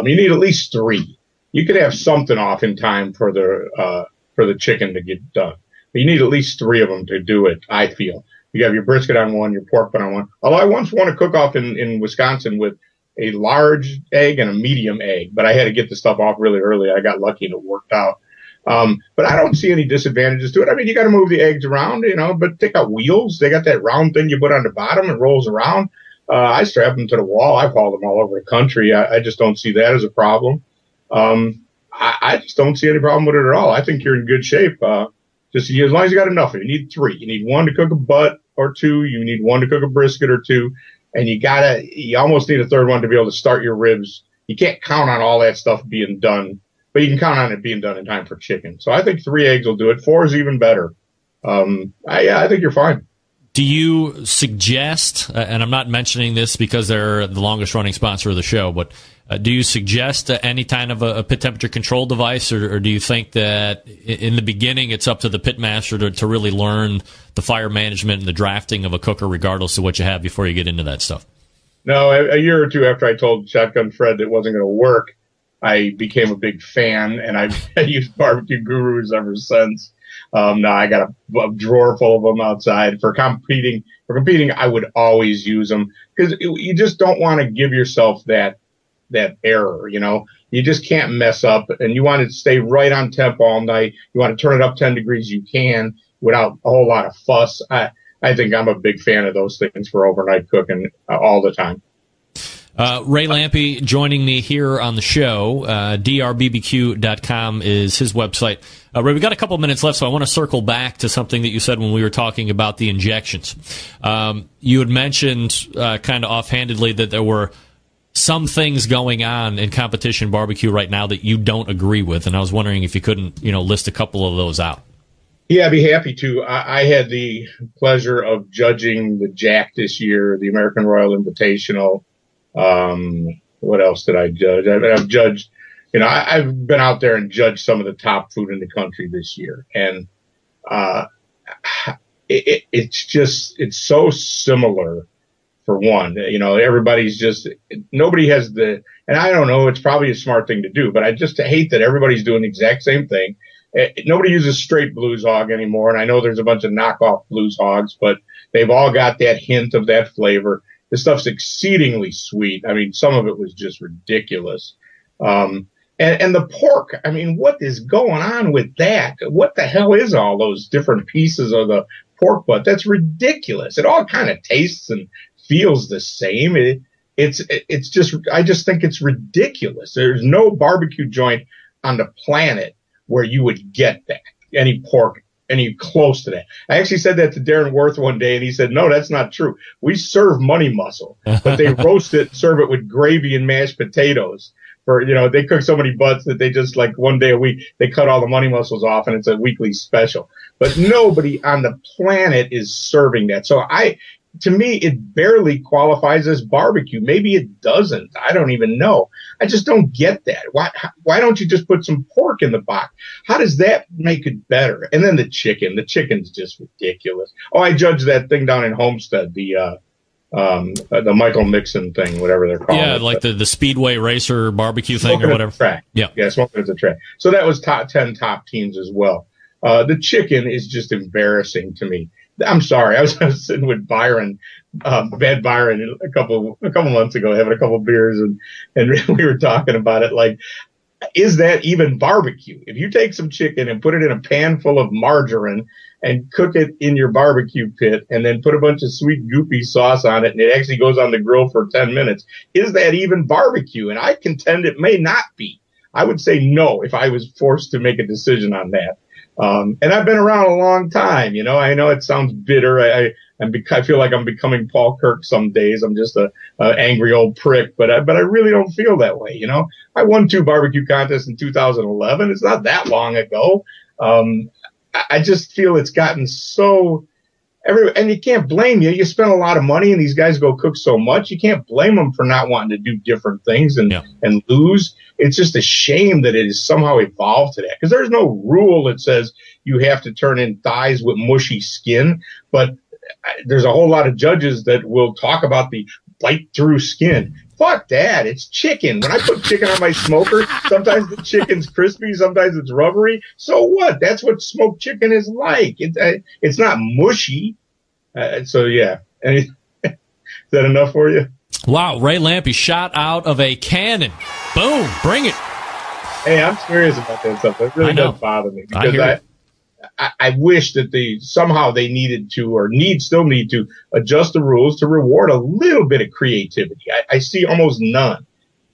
You need at least 3. You could have something off in time for the chicken to get done. But you need at least 3 of them to do it, I feel. You have your brisket on one, your pork butt on one. Although I once won a cook-off in Wisconsin with a large egg and a medium egg, but I had to get the stuff off really early. I got lucky and it worked out. But I don't see any disadvantages to it. I mean, you got to move the eggs around, but take out wheels. They got that round thing you put on the bottom and rolls around. I strap them to the wall. I've hauled them all over the country. I just don't see that as a problem. I just don't see any problem with it at all. I think you're in good shape. Just as long as you got enough, you need 3. You need 1 to cook a butt or 2. You need 1 to cook a brisket or 2. And you almost need a 3rd one to be able to start your ribs. You can't count on all that stuff being done, but you can count on it being done in time for chicken. So I think 3 eggs will do it. 4 is even better. I think you're fine. Do you suggest, and I'm not mentioning this because they're the longest running sponsor of the show, but do you suggest any kind of a pit temperature control device, or do you think that in the beginning it's up to the pit master to really learn the fire management and the drafting of a cooker regardless of what you have before you get into that stuff? No, a year or 2 after I told Shotgun Fred that it wasn't going to work, I became a big fan, and I've used Barbecue Gurus ever since. Now I got a drawer full of them outside for competing. I would always use them because you just don't want to give yourself that error. You just can't mess up, and you want to stay right on temp all night. You want to turn it up 10 degrees, you can, without a whole lot of fuss. I think I'm a big fan of those things for overnight cooking all the time. Ray Lampe joining me here on the show. drbbq.com is his website. Ray, we got a couple of minutes left, so I want to circle back to something that you said when we were talking about the injections. You had mentioned kind of offhandedly that there were some things going on in competition barbecue right now that you don't agree with, and I was wondering if you couldn't, list a couple of those out. Yeah, I'd be happy to. I had the pleasure of judging the Jack this year, the American Royal Invitational. What else did I judge? I've judged, I've been out there and judged some of the top food in the country this year. And, it's so similar for one, everybody's nobody has and I don't know, it's probably a smart thing to do, but I just hate that everybody's doing the exact same thing. Nobody uses straight blues hog anymore. And I know there's a bunch of knockoff blues hogs, but they've all got that hint of that flavor. This stuff's exceedingly sweet. I mean, some of it was just ridiculous. And the pork, I mean, what is going on with that? What the hell is all those different pieces of the pork butt? That's ridiculous. It all kind of tastes and feels the same. I just think it's ridiculous. There's no barbecue joint on the planet where you would get that, any pork, any close to that. I actually said that to Darren Worth one day, and he said, no, that's not true. We serve money muscle, but they roast it, serve it with gravy and mashed potatoes. They cook so many butts that they just, like, one day a week, they cut all the money muscles off, and it's a weekly special. But nobody on the planet is serving that. So to me, it barely qualifies as barbecue. Maybe it doesn't. I don't even know. I just don't get that. Why don't you just put some pork in the box? How does that make it better? And then the chicken. The chicken's just ridiculous. Oh, I judged that thing down in Homestead, the Michael Mixon thing, whatever they're calling it. Yeah, like the Speedway Racer barbecue thing or whatever. Track. Yeah, smoking at the track. So that was top 10 top teams as well. The chicken is just embarrassing to me. I'm sorry. I was sitting with Byron, Bad Byron, a couple months ago, having a couple beers, and we were talking about it. Like, is that even barbecue? If you take some chicken and put it in a pan full of margarine and cook it in your barbecue pit, and then put a bunch of sweet goopy sauce on it, and it actually goes on the grill for 10 minutes, is that even barbecue? And I contend it may not be. I would say no if I was forced to make a decision on that. And I've been around a long time, I know it sounds bitter. I feel like I'm becoming Paul Kirk some days. I'm just a angry old prick, but I really don't feel that way. I won 2 barbecue contests in 2011. It's not that long ago. I just feel it's gotten so and you can't blame you. You spend a lot of money and these guys go cook so much. You can't blame them for not wanting to do different things and lose. It's just a shame that it has somehow evolved to that, because there's no rule that says you have to turn in thighs with mushy skin. But there's a whole lot of judges that will talk about the bite through skin. Fuck that. It's chicken. When I put chicken on my smoker, sometimes the chicken's crispy, sometimes it's rubbery. So what? That's what smoked chicken is like. It's not mushy. So, yeah. Is that enough for you? Wow, Ray Lampe shot out of a cannon. Boom, bring it. Hey, I'm serious about that stuff. It really does bother me, because I wish that they needed to, or still need to adjust the rules to reward a little bit of creativity. I see almost none.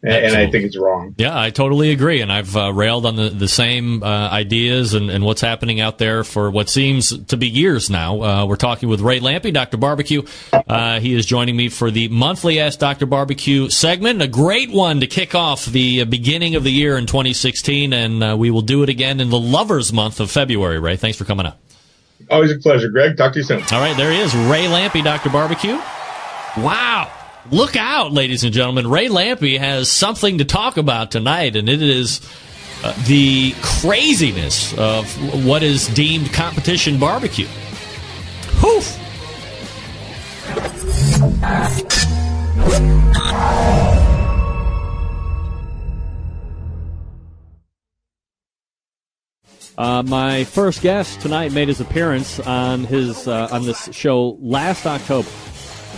And I think it's wrong. Yeah, I totally agree. And I've railed on the same ideas and what's happening out there for what seems to be years now. We're talking with Ray Lampe, Dr. Barbecue. He is joining me for the monthly Ask Dr. Barbecue segment, a great one to kick off the beginning of the year in 2016. And we will do it again in the Lovers Month of February. Ray, thanks for coming up. Always a pleasure, Greg. Talk to you soon. All right, there he is, Ray Lampe, Dr. Barbecue. Wow. Look out, ladies and gentlemen. Ray Lampe has something to talk about tonight, and it is the craziness of what is deemed competition barbecue. Whew. My first guest tonight made his appearance on this show last October.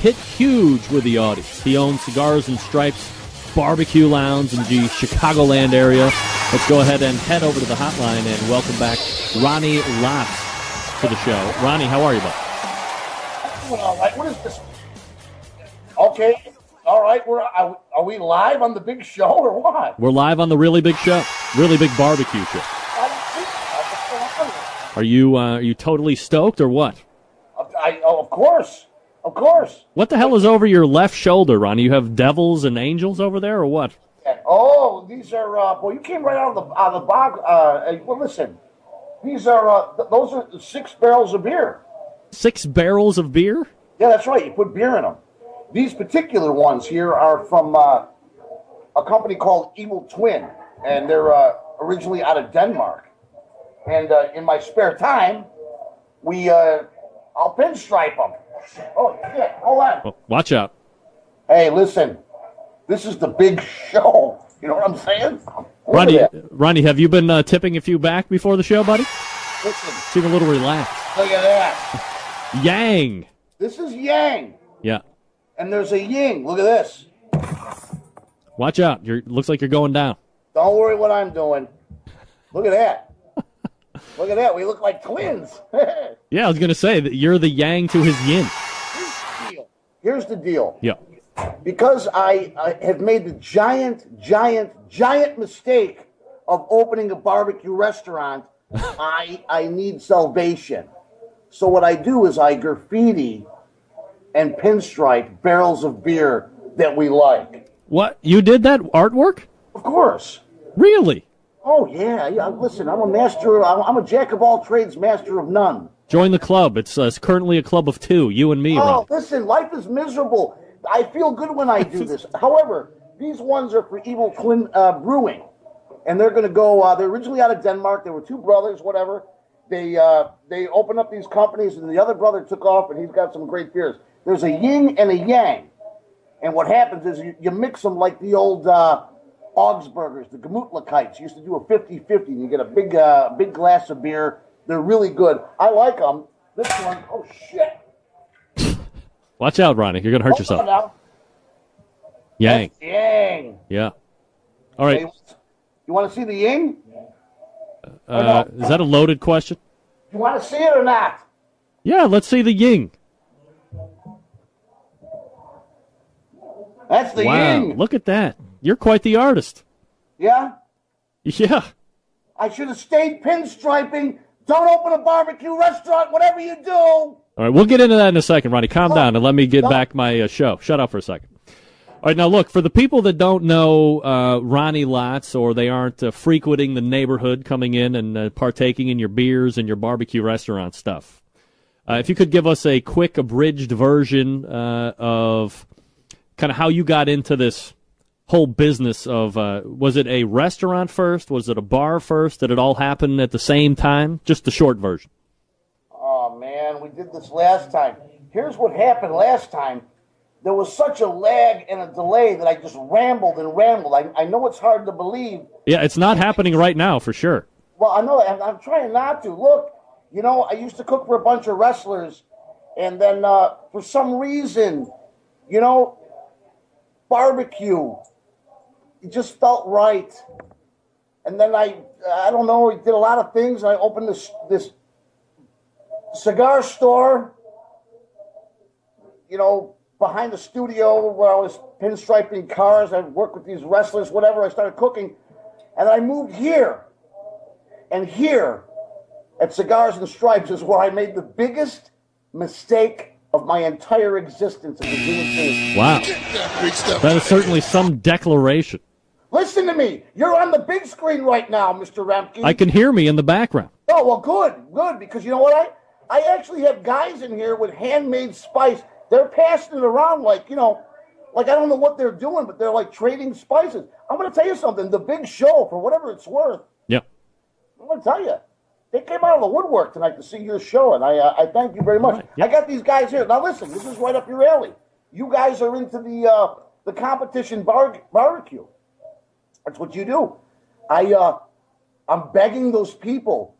Hit huge with the audience. He owns Cigars and Stripes barbecue lounge in the Chicagoland area. Let's go ahead and head over to the hotline and welcome back Ronnie Lotz to the show. Ronnie, how are you, bud? All right, what is this? Okay, all right, are we live on the big show or what? We're live on the really big show, really big barbecue show. I don't think so. What's going on? Are you totally stoked or what? Of course. What the hell is over your left shoulder, Ronnie? You have devils and angels over there, or what? Oh, these are. Well, you came right out of the bog. Well, listen, these are. Those are 6 barrels of beer. 6 barrels of beer? Yeah, that's right. You put beer in them. These particular ones here are from a company called Evil Twin, and they're originally out of Denmark. And in my spare time, I'll pinstripe them. Oh, shit. Hold on. Well, watch out. Hey, listen. This is the big show. You know what I'm saying? Ronnie, have you been tipping a few back before the show, buddy? Listen. Seem a little relaxed. Look at that. Yang. This is Yang. Yeah. And there's a Ying. Look at this. Watch out. Looks like you're going down. Don't worry what I'm doing. Look at that. Look at that. We look like twins. Yeah, I was going to say that you're the yang to his yin. Here's the deal. Yeah. Because I have made the giant mistake of opening a barbecue restaurant, I need salvation. So what I do is I graffiti and pinstripe barrels of beer that we like. What? You did that artwork? Of course. Really? Oh, yeah. Listen, I'm a jack of all trades, master of none. Join the club. It's currently a club of 2, you and me, Ron. Listen, life is miserable. I feel good when I do this. However, these ones are for Evil Twin Brewing. And they're going to go, they're originally out of Denmark. They were 2 brothers, whatever. They opened up these companies, and the other brother took off, and he's got some great beers. There's a yin and a yang. And what happens is you mix them like the old Augsburgers, the Gemütlichkeits. You used to do a 50-50, and you get a big glass of beer. They're really good. I like them. This one, oh, shit. Watch out, Ronnie. You're going to hurt yourself. Now. Yang. That's yang. Yeah. All right. Hey, you want to see the yin? Is that a loaded question? You want to see it or not? Yeah, let's see the yin. That's the yin. Look at that. You're quite the artist. Yeah? Yeah. I should have stayed pinstriping. Don't open a barbecue restaurant, whatever you do. All right, we'll get into that in a second, Ronnie. Calm down and let me get back my show. Shut up for a second. All right, now look, for the people that don't know Ronnie Lotz, or they aren't frequenting the neighborhood, coming in and partaking in your beers and your barbecue restaurant stuff, if you could give us a quick abridged version of kind of how you got into this whole business of, was it a restaurant first? Was it a bar first? Did it all happen at the same time? Just the short version. Oh, man, we did this last time. Here's what happened last time. There was such a lag and a delay that I just rambled and rambled. I know it's hard to believe. Yeah, it's not happening right now, for sure. Well, I know. I'm trying not to. Look, I used to cook for a bunch of wrestlers, and then for some reason, barbecue, it just felt right. And then I don't know, did a lot of things. I opened this cigar store, behind the studio where I was pinstriping cars. I worked with these wrestlers, whatever. I started cooking. And I moved here. And here, at Cigars and Stripes, is where I made the biggest mistake of my entire existence as a human being. Wow. That is certainly some declaration. Listen to me. You're on the big screen right now, Mr. Remke. I can hear me in the background. Oh, well, good. Because you know what? I actually have guys in here with handmade spice. They're passing it around like I don't know what they're doing, but they're like trading spices. I'm going to tell you something. The big show, for whatever it's worth, Yep. I'm going to tell you, they came out of the woodwork tonight to see your show, and I thank you very much. Right. Yep. I got these guys here. Now, listen, this is right up your alley. You guys are into the competition barbecue. That's what you do. I'm begging those people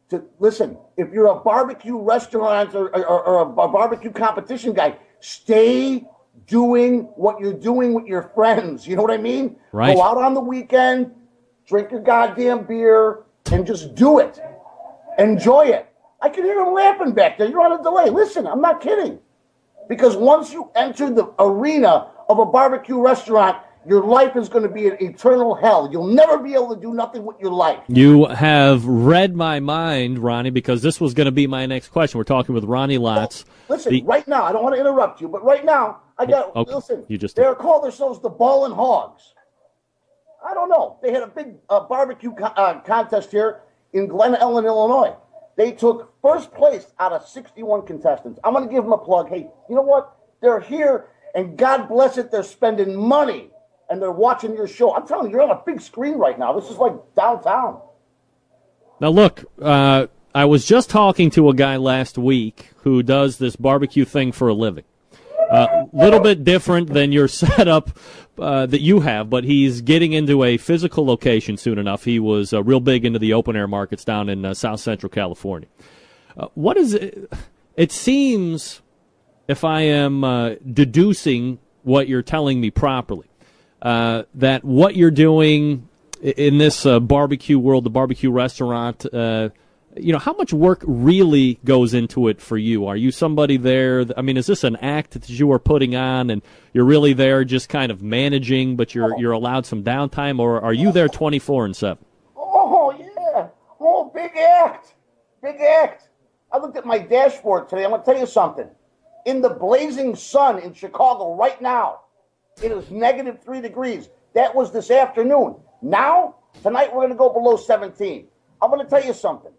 to listen. If you're a barbecue restaurant or a barbecue competition guy, stay doing what you're doing with your friends. You know what I mean? Right. Go out on the weekend, drink your goddamn beer, and just do it. Enjoy it. I can hear him laughing back there. You're on a delay. Listen, I'm not kidding. Because once you enter the arena of a barbecue restaurant, your life is going to be an eternal hell. You'll never be able to do nothing with your life. You have read my mind, Ronnie, because this was going to be my next question. We're talking with Ronnie Lotz. Listen, right now, I don't want to interrupt you, but right now, listen, they're called themselves the Ballin' Hogs. I don't know. They had a big barbecue contest here in Glen Ellen, Illinois. They took first place out of 61 contestants. I'm going to give them a plug. Hey, you know what? They're here, and God bless it, they're spending money, and they're watching your show. I'm telling you, you're on a big screen right now. This is like downtown. Now, look, I was just talking to a guy last week who does this barbecue thing for a living. Little bit different than your setup that you have, but he's getting into a physical location soon enough. He was real big into the open-air markets down in South Central California. What is it? It seems, if I am deducing what you're telling me properly, that what you're doing in this barbecue world, the barbecue restaurant, how much work really goes into it for you? Are you somebody there? I mean, is this an act that you are putting on, and you're really there just kind of managing, but you're allowed some downtime, or are you there 24/7? Oh yeah, big act, big act. I looked at my dashboard today. I'm gonna tell you something. In the blazing sun in Chicago right now, it is -3 degrees. That was this afternoon. Now, tonight we're gonna go below 17. I'm gonna tell you something.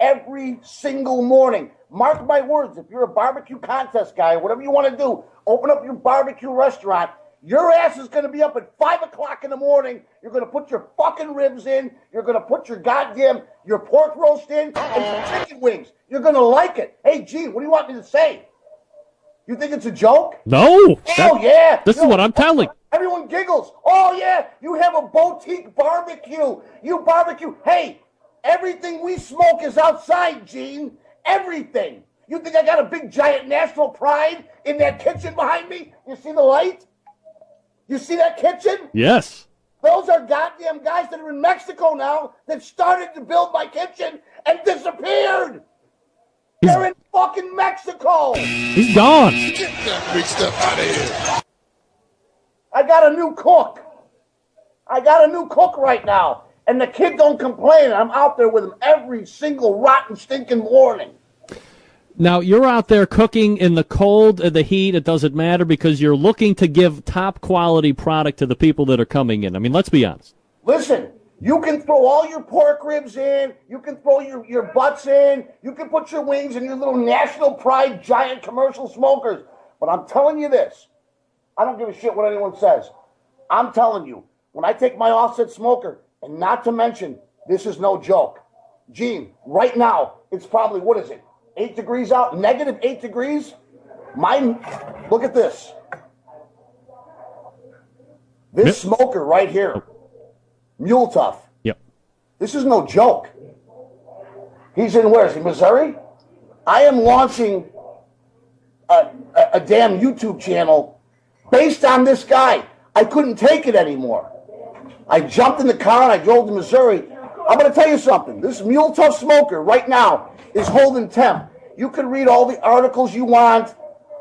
Every single morning, mark my words, if you're a barbecue contest guy, whatever you want to do, open up your barbecue restaurant, your ass is going to be up at 5 o'clock in the morning. You're going to put your fucking ribs in. You're going to put your pork roast in and some chicken wings. You're going to like it. Hey, Gene, what do you want me to say? You think it's a joke? No. Yeah. This is what I'm telling. Everyone giggles. Oh, yeah, you have a boutique barbecue. You barbecue. Hey, everything we smoke is outside, Gene. Everything. You think I got a big, giant national pride in that kitchen behind me? You see the light? You see that kitchen? Yes. Those are goddamn guys that are in Mexico now that started to build my kitchen and disappeared. They're in fucking Mexico. He's gone. Get that big stuff out of here. I got a new cook right now. And the kid don't complain. I'm out there with him every single rotten, stinking morning. Now, you're out there cooking in the cold, the heat. It doesn't matter because you're looking to give top-quality product to the people that are coming in. I mean, let's be honest. Listen, you can throw all your pork ribs in. You can throw your butts in. You can put your wings in your little National Pride giant commercial smokers. But I'm telling you this. I don't give a shit what anyone says. I'm telling you, when I take my offset smoker, and not to mention, this is no joke. Gene, right now, it's probably, 8 degrees out? -8 degrees? Look at this. This smoker right here, Mule Tough. Yep. This is no joke. He's in, where is he, Missouri? I am launching a damn YouTube channel based on this guy. I couldn't take it anymore. I jumped in the car and I drove to Missouri. I'm going to tell you something. This Mule Tough smoker right now is holding temp. You can read all the articles you want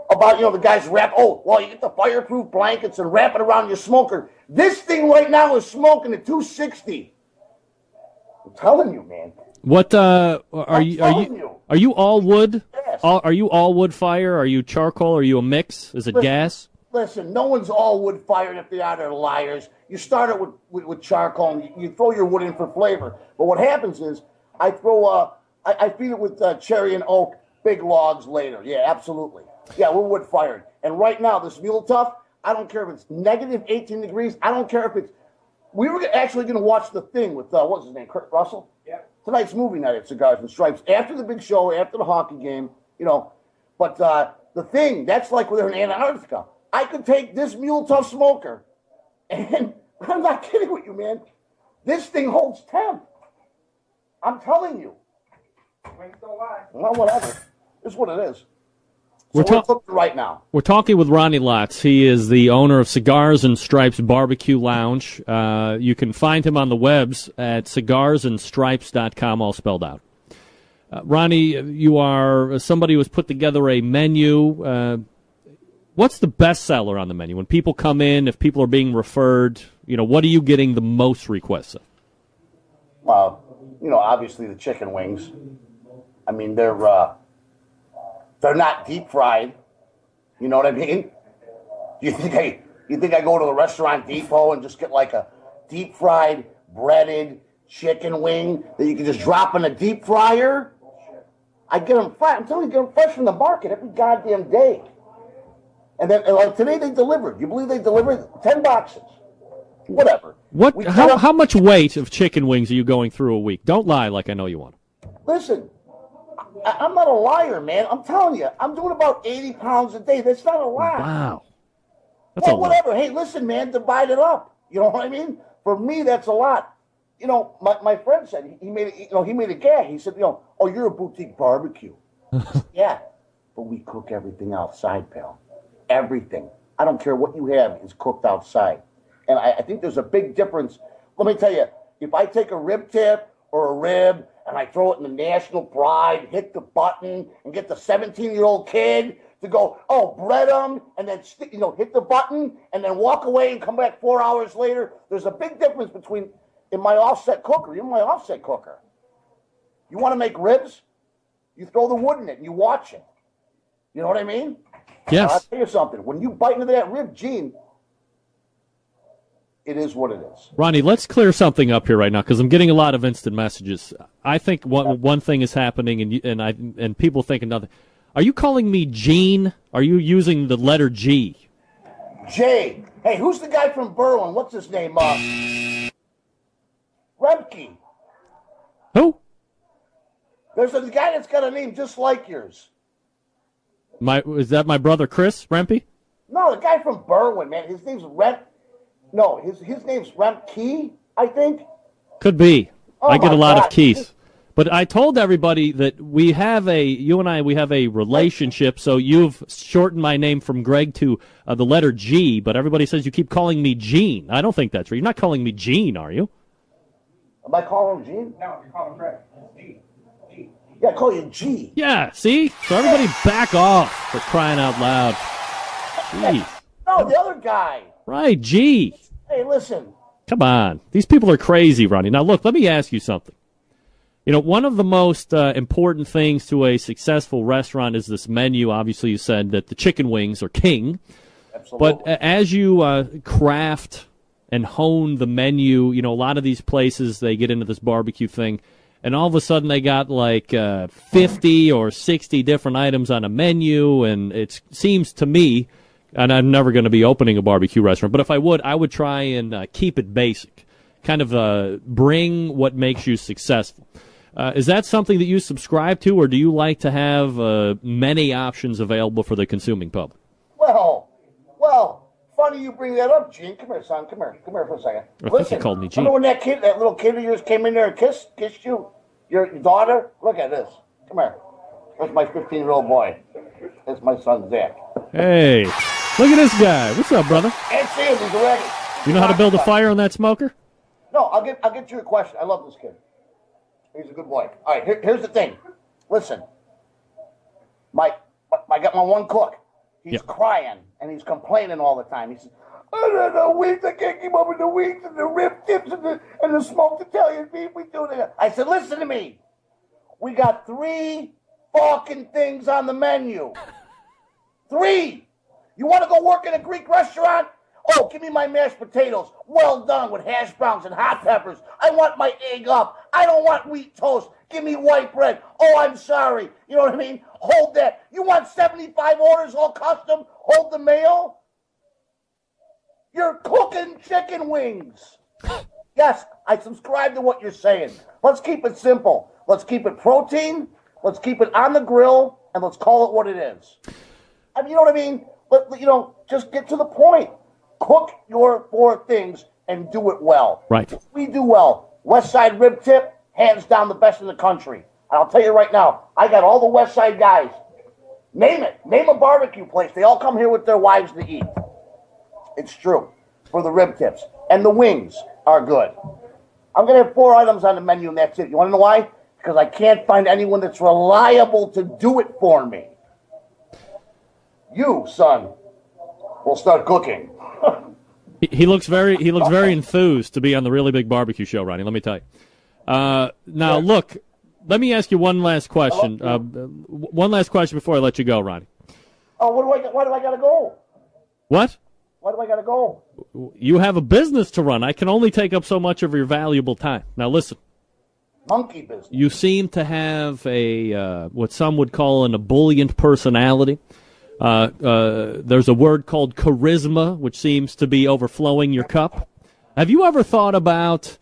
about, the guys you get the fireproof blankets and wrap it around your smoker. This thing right now is smoking at 260. I'm telling you, man. What are you all wood? Yes. Are you all wood fire? Are you charcoal? Are you a mix? Is it gas? Listen, no one's all wood fired if they are. They're liars. You start it with charcoal and you throw your wood in for flavor. But what happens is I feed it with cherry and oak, big logs later. Yeah, absolutely. Yeah, we're wood fired. And right now, this Mule Tough, I don't care if it's -18 degrees. I don't care if it's. We were actually going to watch The Thing with what's his name, Kurt Russell. Yeah. Tonight's movie night at Cigars and Stripes after the big show, after the hockey game, But The Thing, that's like we're in Antarctica. I could take this Mule Tough smoker, and I'm not kidding with you, man. This thing holds temp. I'm telling you. Well, whatever. It's what it is. So we're cooking right now. We're talking with Ronnie Lotz. He is the owner of Cigars and Stripes Barbecue Lounge. You can find him on the webs at cigarsandstripes.com, all spelled out. Ronnie, you are somebody who has put together a menu. What's the best seller on the menu? When people come in, if people are being referred, what are you getting the most requests of? Well, obviously the chicken wings. I mean, they're not deep fried. You know what I mean? You think I go to the restaurant Depot and just get like a deep fried breaded chicken wing that you can just drop in a deep fryer? I get them fresh. I'm telling you, get them fresh from the market every goddamn day. And then like today they delivered. You believe they delivered 10 boxes? Whatever. How much weight of chicken wings are you going through a week? Don't lie like I know you want. Listen, I'm not a liar, man. I'm telling you, I'm doing about 80 pounds a day. That's not a lot. Wow. That's whatever. Hey, listen, man, divide it up. You know what I mean? For me, that's a lot. My friend said he made a gag. He said, oh, you're a boutique barbecue. Yeah, but we cook everything outside, pal. Everything. I don't care what you have is cooked outside. And I think there's a big difference. Let me tell you, if I take a rib tip or a rib and I throw it in the National Pride, hit the button, and get the 17-year-old kid to go, oh, bread them, and then hit the button, and then walk away and come back 4 hours later, there's a big difference between in my offset cooker. You want to make ribs? You throw the wood in it and you watch it. You know what I mean? Yes. I'll tell you something. When you bite into that rib, Gene, it is what it is. Ronnie, let's clear something up here right now because I'm getting a lot of instant messages. I think one thing is happening, and people think another. Are you calling me Gene? Are you using the letter G? J. Hey, who's the guy from Berlin? What's his name? Remke. Who? There's a guy that's got a name just like yours. Is that my brother Chris Rempe? No, the guy from Berwyn, man. His name's his name's Remke, I think. Could be. Oh, I get a lot God. of keys. But I told everybody that you and I have a relationship, so you've shortened my name from Greg to the letter G, but everybody says you keep calling me Gene. I don't think that's right. You're not calling me Gene, are you? Am I calling him Gene? No, you call him Greg. G. Yeah, I call you G. Yeah, see? So everybody back off for crying out loud. Jeez. No, the other guy. Right, G. Hey, listen. Come on. These people are crazy, Ronnie. Now, look, let me ask you something. One of the most important things to a successful restaurant is this menu. Obviously, you said that the chicken wings are king. Absolutely. But as you craft and hone the menu, a lot of these places, they get into this barbecue thing, and all of a sudden they got like 50 or 60 different items on a menu, and it seems to me, and I'm never going to be opening a barbecue restaurant, but if I would try and keep it basic, kind of bring what makes you successful. Is that something that you subscribe to, or do you like to have many options available for the consuming public? Well, funny you bring that up, Gene. Come here, son. Come here for a second. I think you called me Gene. Remember when that little kid of yours came in there and kissed you? Your daughter? Look at this. Come here. That's my 15-year-old boy. That's my son, Zach. Hey, look at this guy. What's up, brother? And see him. He's ready. You know how to build a fire on that smoker? No, I'll get you a question. I love this kid. He's a good boy. All right, here's the thing. Listen, I got my one cook. He's crying and he's complaining all the time. He says, "I don't know wings. I can't keep up with the wings and the rib tips and the smoked Italian beef we do there." I said, "Listen to me. We got 3 fucking things on the menu. 3. You want to go work in a Greek restaurant? Oh, give me my mashed potatoes, well done with hash browns and hot peppers. I want my egg up. I don't want wheat toast. Give me white bread. Oh, I'm sorry. You know what I mean? Hold that. You want 75 orders all custom? Hold the mail? You're cooking chicken wings." Yes, I subscribe to what you're saying. Let's keep it simple. Let's keep it protein. Let's keep it on the grill, and let's call it what it is. I mean, you know what I mean? Just get to the point. Cook your 4 things and do it well. Right. We do well. West Side rib tip, hands down the best in the country. And I'll tell you right now, I got all the West Side guys. Name it. Name a barbecue place. They all come here with their wives to eat. It's true. For the rib tips. And the wings are good. I'm going to have 4 items on the menu, and that's it. You want to know why? Because I can't find anyone that's reliable to do it for me. You, son, will start cooking. He looks very enthused to be on the Really Big Barbecue Show, Ronnie. Let me tell you. Now, look, let me ask you one last question. One last question before I let you go, Ronnie. Oh, why do I got to go? What? Why do I got to go? You have a business to run. I can only take up so much of your valuable time. Now, listen. Monkey business. You seem to have a what some would call an ebullient personality. There's a word called charisma, which seems to be overflowing your cup. Have you ever thought about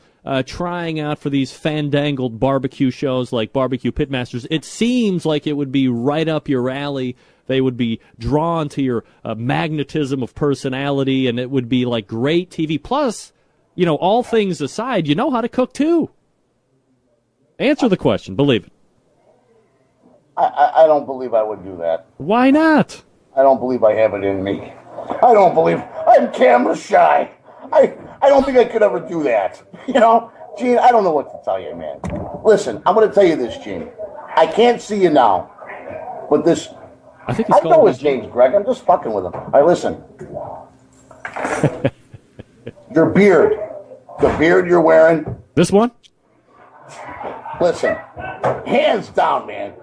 trying out for these fandangled barbecue shows like Barbecue Pitmasters? It seems like it would be right up your alley. They would be drawn to your magnetism of personality, and it would be like great TV. Plus, all things aside, you know how to cook too. Answer the question. Believe it. I don't believe I would do that. Why not? I don't believe I have it in me. I don't believe I'm camera shy. I don't think I could ever do that. Gene, I don't know what to tell you, man. Listen, I'm going to tell you this, Gene. I can't see you now, but this. I know his name's Greg. I'm just fucking with him. All right, listen. Your beard. The beard you're wearing. This one? Listen. Hands down, man.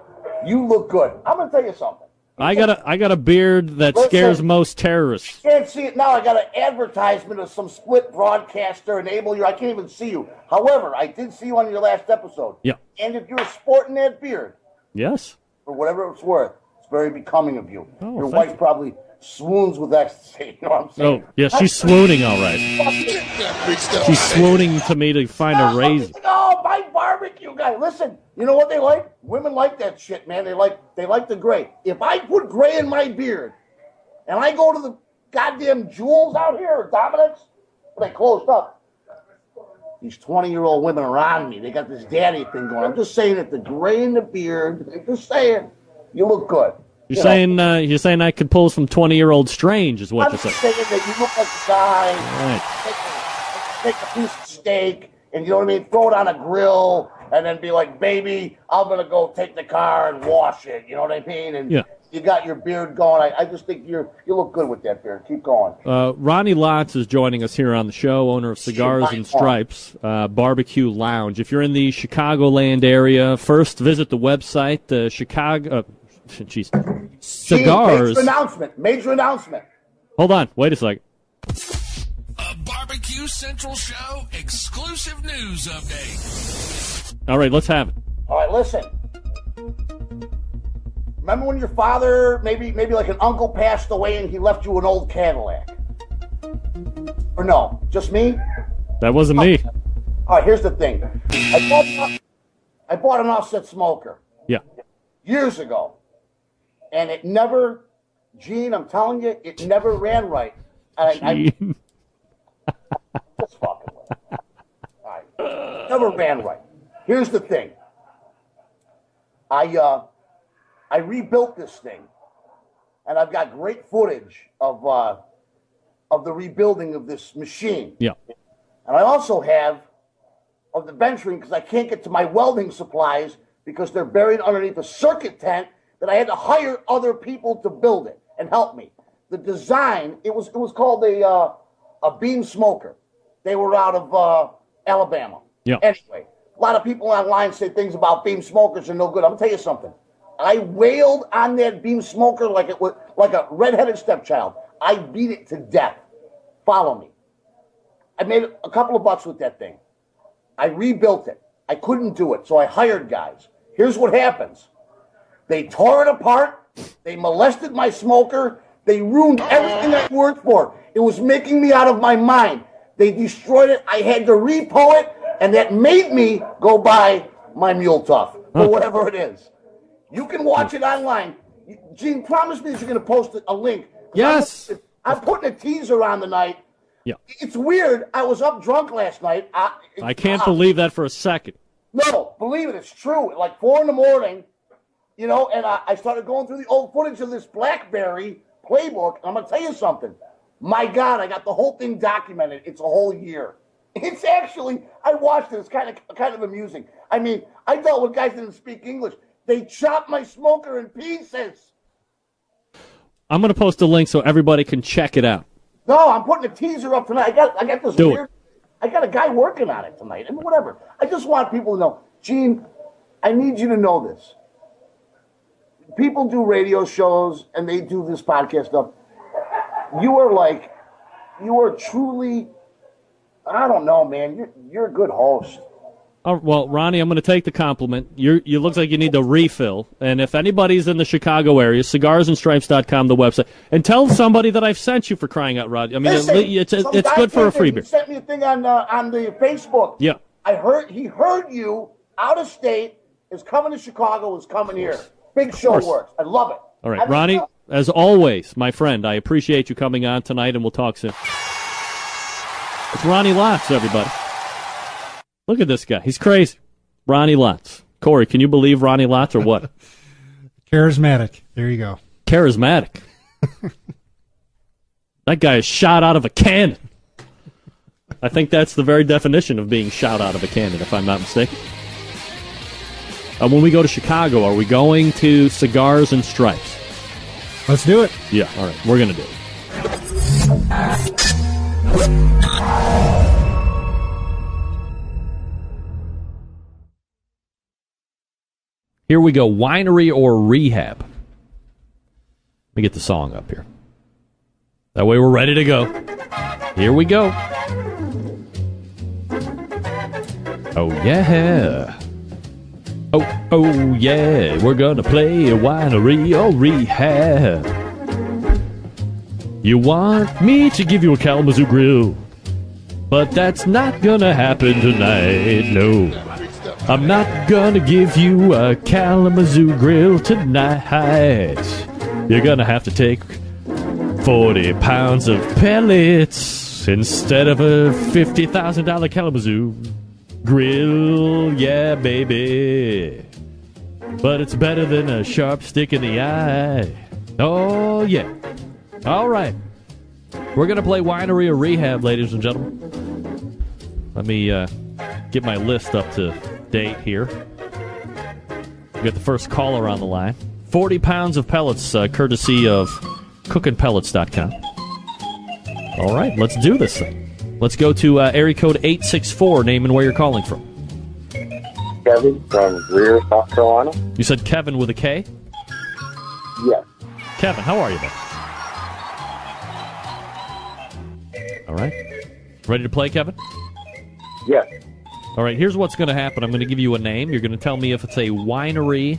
You look good. I'm going to tell you something. I got a beard that scares most terrorists. You can't see it now. I got an advertisement of some split broadcaster enable you. I can't even see you. However, I did see you on your last episode. Yeah. And if you're sporting that beard. Yes. For whatever it's worth. It's very becoming of you. Oh, your wife probably swoons with ecstasy. You know what I'm saying? Oh, yeah, she's swooning all right. She's swooning to me to find a raise. Oh, my barbecue guy. Listen, you know what they like? Women like that shit, man. They like the gray. If I put gray in my beard and I go to the goddamn Jewels out here or Dominic's, they closed up. These 20-year-old women around me, they got this daddy thing going. I'm just saying that the gray in the beard, I'm just saying. You look good. You're saying I could pull some 20-year-old strange is what you're saying. I'm saying that you look like a guy. Right. Take a piece of steak and, you know what I mean, throw it on a grill and then be like, baby, I'm going to go take the car and wash it. You know what I mean? And you got your beard going. I just think you look good with that beard. Keep going. Ronnie Lotz is joining us here on the show, owner of Cigars and Stripes, Barbecue Lounge. If you're in the Chicagoland area, first visit the website, Chicago... Jeez. Cigars. Major announcement. Hold on. Wait a second. A Barbecue Central Show exclusive news update. All right, let's have it. All right, listen. Remember when your father, maybe like an uncle, passed away and he left you an old Cadillac? Or no? Just me? That wasn't me. All right, here's the thing. I bought an offset smoker. Yeah. Years ago. And it never, Gene, I'm telling you, it never ran right. And just fucking with it. All right. Never ran right. Here's the thing. I rebuilt this thing, and I've got great footage of the rebuilding of this machine. Yeah. And I also have of the bench ring because I can't get to my welding supplies because they're buried underneath a circuit tent that I had to hire other people to build it and help me. The design, it was called a beam smoker. They were out of Alabama. Yeah. Anyway, a lot of people online say things about beam smokers are no good. I'm gonna tell you something. I wailed on that beam smoker like it was like a redheaded stepchild. I beat it to death. Follow me. I made a couple of bucks with that thing. I rebuilt it. I couldn't do it, so I hired guys. Here's what happens. They tore it apart. They molested my smoker. They ruined everything I worked for. It was making me out of my mind. They destroyed it. I had to repo it, and that made me go buy my Mule Tough or whatever it is. You can watch it online. Gene, promise me that you're going to post a link. Yes. I'm putting a teaser on tonight. Yeah. It's weird. I was up drunk last night. I can't believe that for a second. No, believe it. It's true. At like 4 a.m, You know, and I started going through the old footage of this BlackBerry playbook. I'm going to tell you something. My God, I got the whole thing documented. It's a whole year. It's actually, I watched it. It's kind of amusing. I mean, I dealt with guys that didn't speak English. They chopped my smoker in pieces. I'm going to post a link so everybody can check it out. No, I'm putting a teaser up tonight. I got this weird. I got a guy working on it tonight. I mean, whatever. I just want people to know, Gene, I need you to know this. People do radio shows and they do this podcast stuff. You are truly, I don't know, man. You're a good host. Oh, well, Ronnie, I'm going to take the compliment. You look like you need the refill. And if anybody's in the Chicago area, cigarsandstripes.com, the website, and tell somebody that I've sent you, for crying out loud. I mean, it's good for a free beer. He sent me a thing on the Facebook. Yeah. He heard you out of state, is coming to Chicago, is coming here. Big show works. I love it. All right, Ronnie, as always, my friend, I appreciate you coming on tonight, and we'll talk soon. It's Ronnie Lotz, everybody. Look at this guy. He's crazy. Ronnie Lotz. Corey, can you believe Ronnie Lotz or what? Charismatic. There you go. Charismatic. That guy is shot out of a cannon. I think that's the very definition of being shot out of a cannon, if I'm not mistaken. When we go to Chicago, are we going to Cigars and Stripes? Let's do it. Yeah, all right. We're going to do it. Here we go. Winery or rehab? Let me get the song up here. That way we're ready to go. Here we go. Oh, yeah. Oh, yeah. We're going to play a winery or rehab. You want me to give you a Kalamazoo grill, but that's not going to happen tonight, no. I'm not gonna give you a Kalamazoo grill tonight. You're gonna have to take 40 pounds of pellets instead of a $50,000 Kalamazoo grill. Yeah, baby. But it's better than a sharp stick in the eye. Oh, yeah. All right. We're gonna play Winery or Rehab, ladies and gentlemen. Let me get my list up to date here. We got the first caller on the line. 40 pounds of pellets, courtesy of cookinpellets.com. All right, let's do this thing. Let's go to area code 864, name and where you're calling from. Kevin from Greer, South Carolina. You said Kevin with a K? Yes. Kevin, how are you, man? All right. Ready to play, Kevin? Yes. All right, here's what's going to happen. I'm going to give you a name. You're going to tell me if it's a winery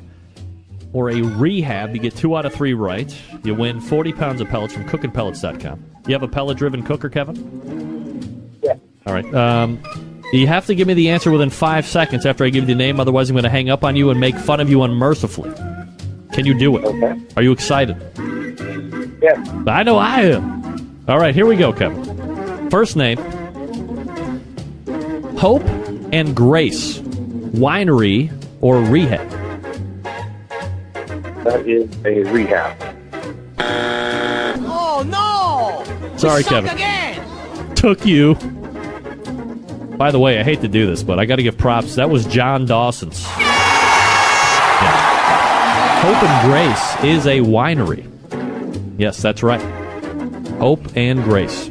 or a rehab. You get 2 out of 3 right. You win 40 pounds of pellets from cookinpellets.com. You have a pellet-driven cooker, Kevin? Yes. All right. You have to give me the answer within 5 seconds after I give you the name. Otherwise, I'm going to hang up on you and make fun of you unmercifully. Can you do it? Okay. Are you excited? Yes. I know I am. All right, here we go, Kevin. First name, Hope and Grace, winery or rehab? That is a rehab. Oh, no! Sorry, Kevin. Again. Took you. By the way, I hate to do this, but I got to give props. That was John Dawson's. Yeah. Hope and Grace is a winery. Yes, that's right. Hope and Grace.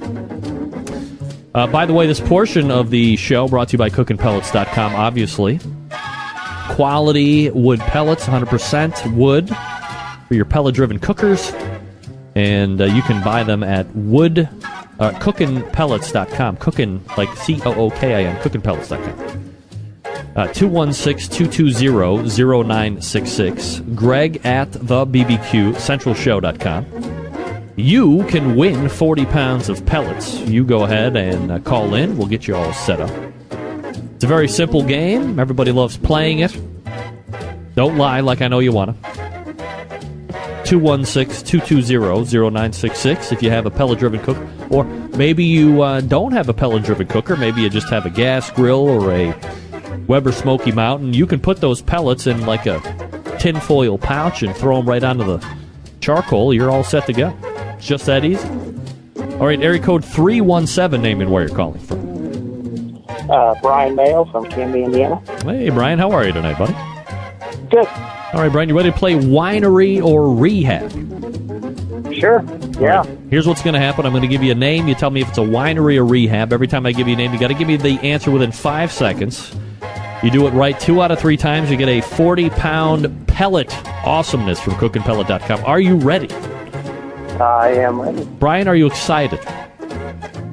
By the way, this portion of the show brought to you by cookinpellets.com, obviously. Quality wood pellets, 100% wood for your pellet-driven cookers. And you can buy them at cookinpellets.com. Cookin, like C-O-O-K-I-N, cookinpellets.com. 216-220-0966. Greg at the BBQ, centralshow.com. You can win 40 pounds of pellets. You go ahead and call in. We'll get you all set up. It's a very simple game. Everybody loves playing it. Don't lie like I know you want to. 216-220-0966 if you have a pellet-driven cooker. Or maybe you don't have a pellet-driven cooker. Maybe you just have a gas grill or a Weber Smoky Mountain. You can put those pellets in like a tinfoil pouch and throw them right onto the charcoal. You're all set to go. It's just that easy. All right, area code 317, name and where you're calling from. Brian Mayo from Canby, Indiana. Hey, Brian, how are you tonight, buddy? Good. All right, Brian, you ready to play winery or rehab? Sure. Yeah. Right. Here's what's going to happen. I'm going to give you a name. You tell me if it's a winery or rehab. Every time I give you a name, you got to give me the answer within 5 seconds. You do it right 2 out of 3 times, you get a 40-pound pellet awesomeness from cookandpellet.com. Are you ready? I am ready. Brian, are you excited?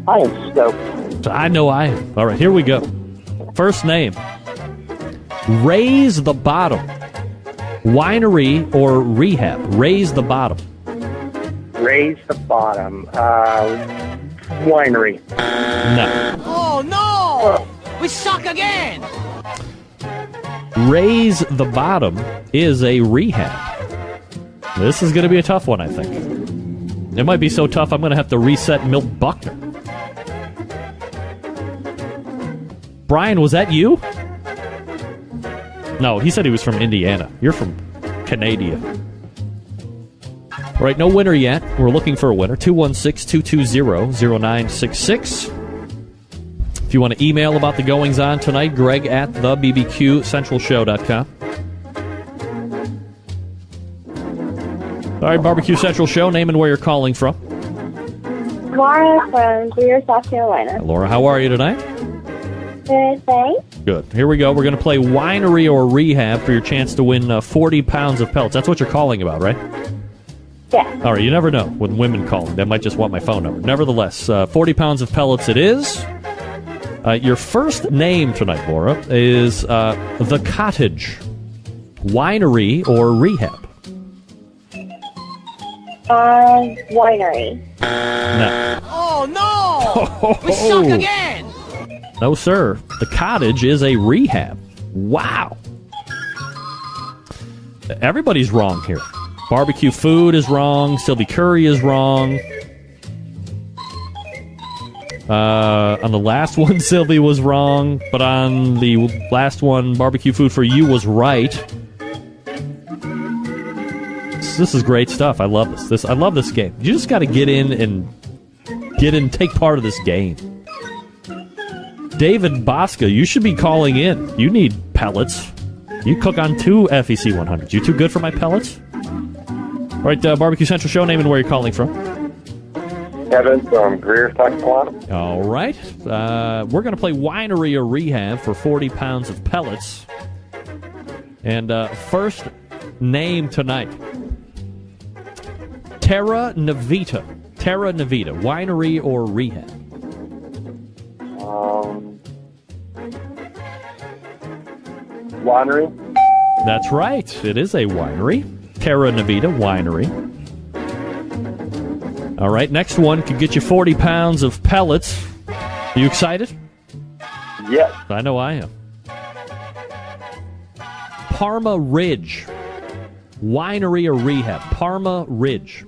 I am stoked. I know I am. All right, here we go. First name. Raise the Bottom. Winery or rehab? Raise the Bottom. Raise the Bottom. Winery. No. Oh, no! We suck again! Raise the Bottom is a rehab. This is going to be a tough one, I think. It might be so tough I'm going to have to reset Milt Buckner. Brian, was that you? No, he said he was from Indiana. You're from Canada. All right, no winner yet. We're looking for a winner. 216-220-0966. If you want to email about the goings-on tonight, Greg at thebbqcentralshow.com. All right, Barbecue Central Show, name and where you're calling from. Laura from Greer, South Carolina. Laura, how are you tonight? Good, thanks. Good. Here we go. We're going to play winery or rehab for your chance to win 40 pounds of pellets. That's what you're calling about, right? Yeah. All right, you never know when women call. They might just want my phone number. Nevertheless, 40 pounds of pellets it is. Your first name tonight, Laura, is The Cottage. Winery or rehab? Winery. No. Oh, no! We suck again! No, sir. The Cottage is a rehab. Wow. Everybody's wrong here. Barbecue Food is wrong. Sylvie Curry is wrong. On the last one, Sylvie was wrong. But on the last one, Barbecue Food for You was right. This is great stuff. I love this. I love this game. You just got to get in, take part of this game. David Bosca, you should be calling in. You need pellets. You cook on 2 FEC 100s. You too good for my pellets? All right, Barbecue Central Show, name and where you're calling from. Kevin from Greer, South Carolina. All right. We're going to play winery or rehab for 40 pounds of pellets. And first name tonight. Terra Navita. Terra Navita. Winery or rehab? Winery. That's right. It is a winery. Terra Navita Winery. All right. Next one could get you 40 pounds of pellets. Are you excited? Yes. I know I am. Parma Ridge. Winery or rehab? Parma Ridge.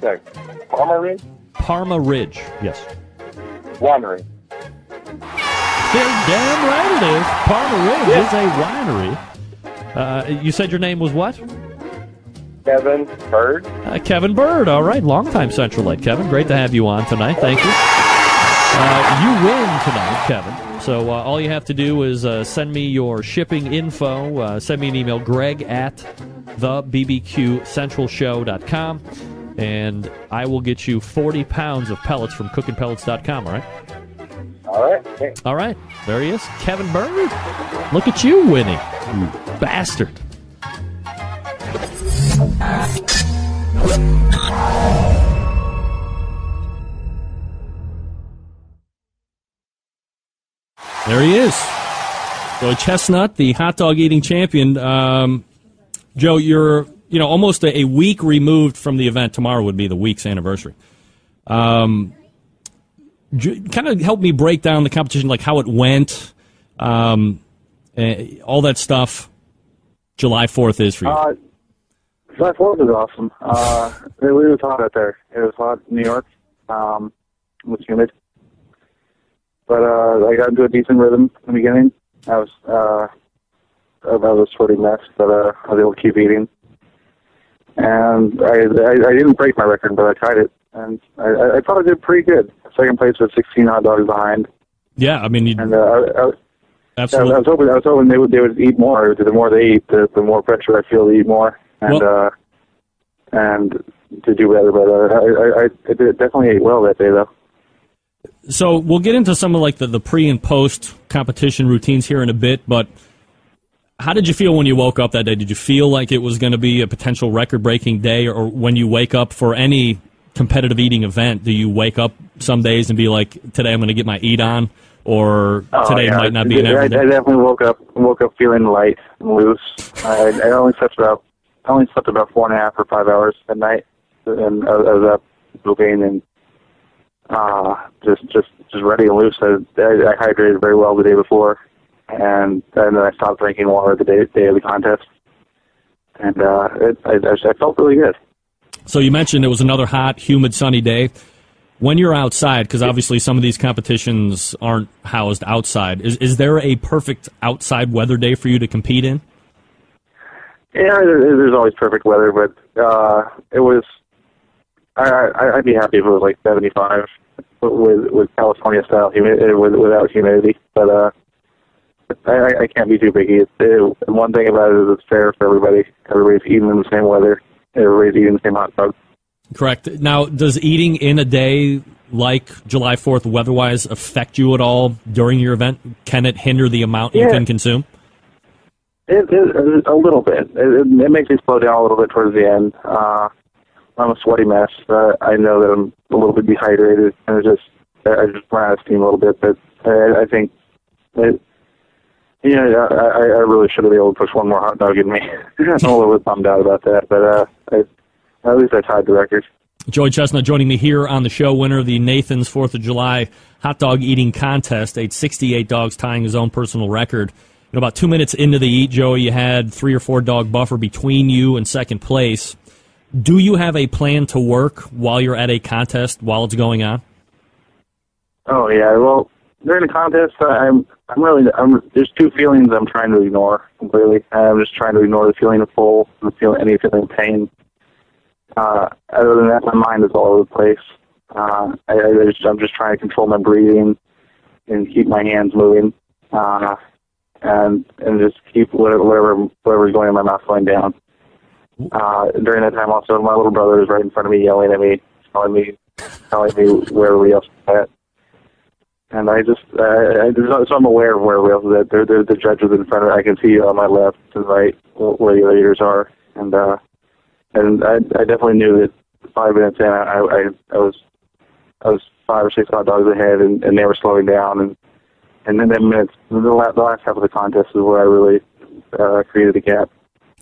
Okay. Parma Ridge? Parma Ridge, yes. Winery. They're damn right it is. Parma Ridge is a winery. You said your name was what? Kevin Bird. Kevin Bird, all right. Longtime Centralite, Kevin. Great to have you on tonight. Thank you. You win tonight, Kevin. So all you have to do is send me your shipping info. Send me an email, Greg at thebbqcentralshow.com, and I will get you 40 pounds of pellets from cookandpellets.com, all right? All right. Thanks. All right. There he is, Kevin Bird. Look at you winning, you bastard. There he is. Joey Chestnut, the hot dog eating champion. Joe, you're almost a week removed from the event. Tomorrow would be the week's anniversary. Kind of help me break down the competition, like how it went, all that stuff. July 4th is for you. July 4th was awesome. It was hot out there. It was hot in New York. It was humid. But I got into a decent rhythm in the beginning. I was about a sweaty mess, but I was able to keep eating. And I didn't break my record, but I tried it, and I thought I did pretty good. Second place was 16 hot dogs behind. Yeah, I mean, and absolutely. I was hoping they would eat more. The more they eat, the more pressure I feel to eat more, and to do better. But I definitely ate well that day, though. So we'll get into some of like the pre and post competition routines here in a bit, but how did you feel when you woke up that day? Did you feel like it was going to be a potential record-breaking day, or when you wake up for any competitive eating event, do you wake up some days and be like, today I'm going to get my eat on, or today might not be an everyday? I definitely woke up feeling light and loose. I only slept about 4.5 or 5 hours at night, and I was up moving and just ready and loose. I hydrated very well the day before, and then I stopped drinking water the day of the contest, and I felt really good. So you mentioned it was another hot, humid, sunny day. When you're outside, because obviously some of these competitions aren't housed outside, is there a perfect outside weather day for you to compete in? Yeah, there's always perfect weather, but it was. I'd be happy if it was like 75 with California style humidity, without humidity. But I can't be too picky. One thing about it is it's fair for everybody. Everybody's eating in the same weather. Everybody's eating the same hot dog. Correct. Now, does eating in a day like July 4th weather-wise affect you at all during your event? Can it hinder the amount you can consume? It a little bit. It makes me slow down a little bit towards the end. I'm a sweaty mess. I know that I'm a little bit dehydrated, and I just run out of steam a little bit. But I think I really should have been able to push one more hot dog in me. I'm a little bit bummed out about that, but at least I tied the record. Joey Chestnut joining me here on the show, winner of the Nathan's 4th of July hot dog eating contest, ate 68 dogs, tying his own personal record. About 2 minutes into the eat, Joey, you had 3 or 4 dog buffer between you and second place. Do you have a plan to work while you're at a contest, while it's going on? Oh, yeah. Well, during the contest, there's 2 feelings I'm trying to ignore completely. I'm just trying to ignore the feeling of full, any feeling of pain. Other than that, my mind is all over the place. I'm just trying to control my breathing and keep my hands moving, and just keep whatever's going in my mouth going down. During that time, also, my little brother is right in front of me, yelling at me, telling me where everybody else is at. And so I'm aware of where everybody else is at. The judge was in front of me. I can see on my left and right where the other eaters are, and I definitely knew that 5 minutes in, I was 5 or 6 hot dogs ahead, and they were slowing down, and then the last half of the contest is where I really created a gap.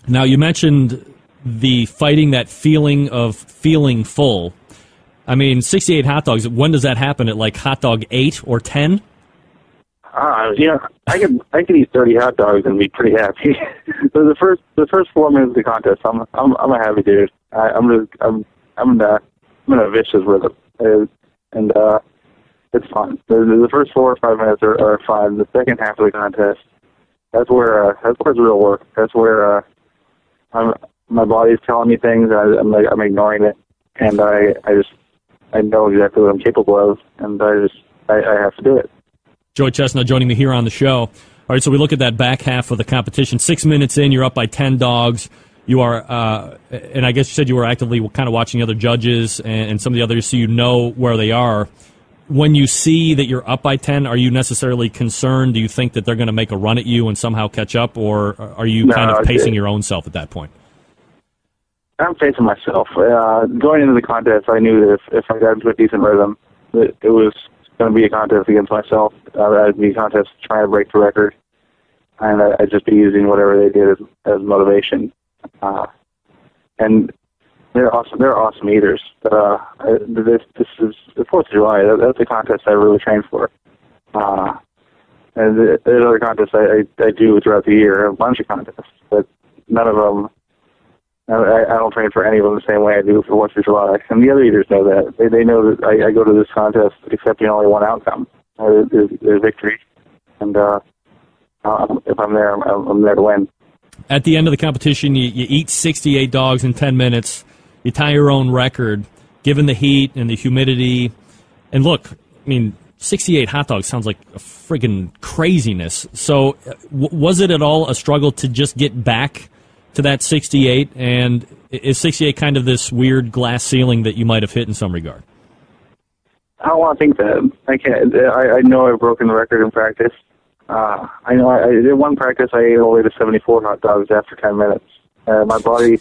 Now, you mentioned the fighting that feeling of feeling full. I mean, 68 hot dogs, when does that happen? At like hot dog 8 or 10? I could eat 30 hot dogs and be pretty happy. So the first 4 minutes of the contest, I'm a happy dude. I'm in a vicious rhythm, and it's fun. The first 4 or 5 minutes are fun. The second half of the contest, that's where it's real work. That's where my body's telling me things, and I'm ignoring it, and I know exactly what I'm capable of, and I have to do it. Joey Chestnut joining me here on the show. All right, so we look at that back half of the competition. 6 minutes in, you're up by 10 dogs. You are, and I guess you said you were actively kind of watching other judges and some of the others, so you know where they are. When you see that you're up by 10, are you necessarily concerned? Do you think that they're going to make a run at you and somehow catch up, or are you kind of pacing your own self at that point? I'm pacing myself. Going into the contest, I knew that if I got into a decent rhythm, it was going to be a contest against myself. I'd be a contest trying to break the record, and I'd just be using whatever they did as motivation. And they're awesome eaters. This is the 4th of July. That's a contest I really trained for. And there's other contests I do throughout the year, a bunch of contests, but none of them. I don't train for any of them the same way I do for 4th of July. And the other eaters know that. They know that I go to this contest accepting only one outcome, their victory. And I if I'm there, I'm there to win. At the end of the competition, you eat 68 dogs in 10 minutes. You tie your own record, given the heat and the humidity. And look, I mean, 68 hot dogs sounds like a friggin' craziness. So was it at all a struggle to just get back to that 68? And is 68 kind of this weird glass ceiling that you might have hit in some regard? I don't want to think that. I can't. I know I've broken the record in practice. I know I did one practice. I ate all the way to 74 hot dogs after 10 minutes. My body.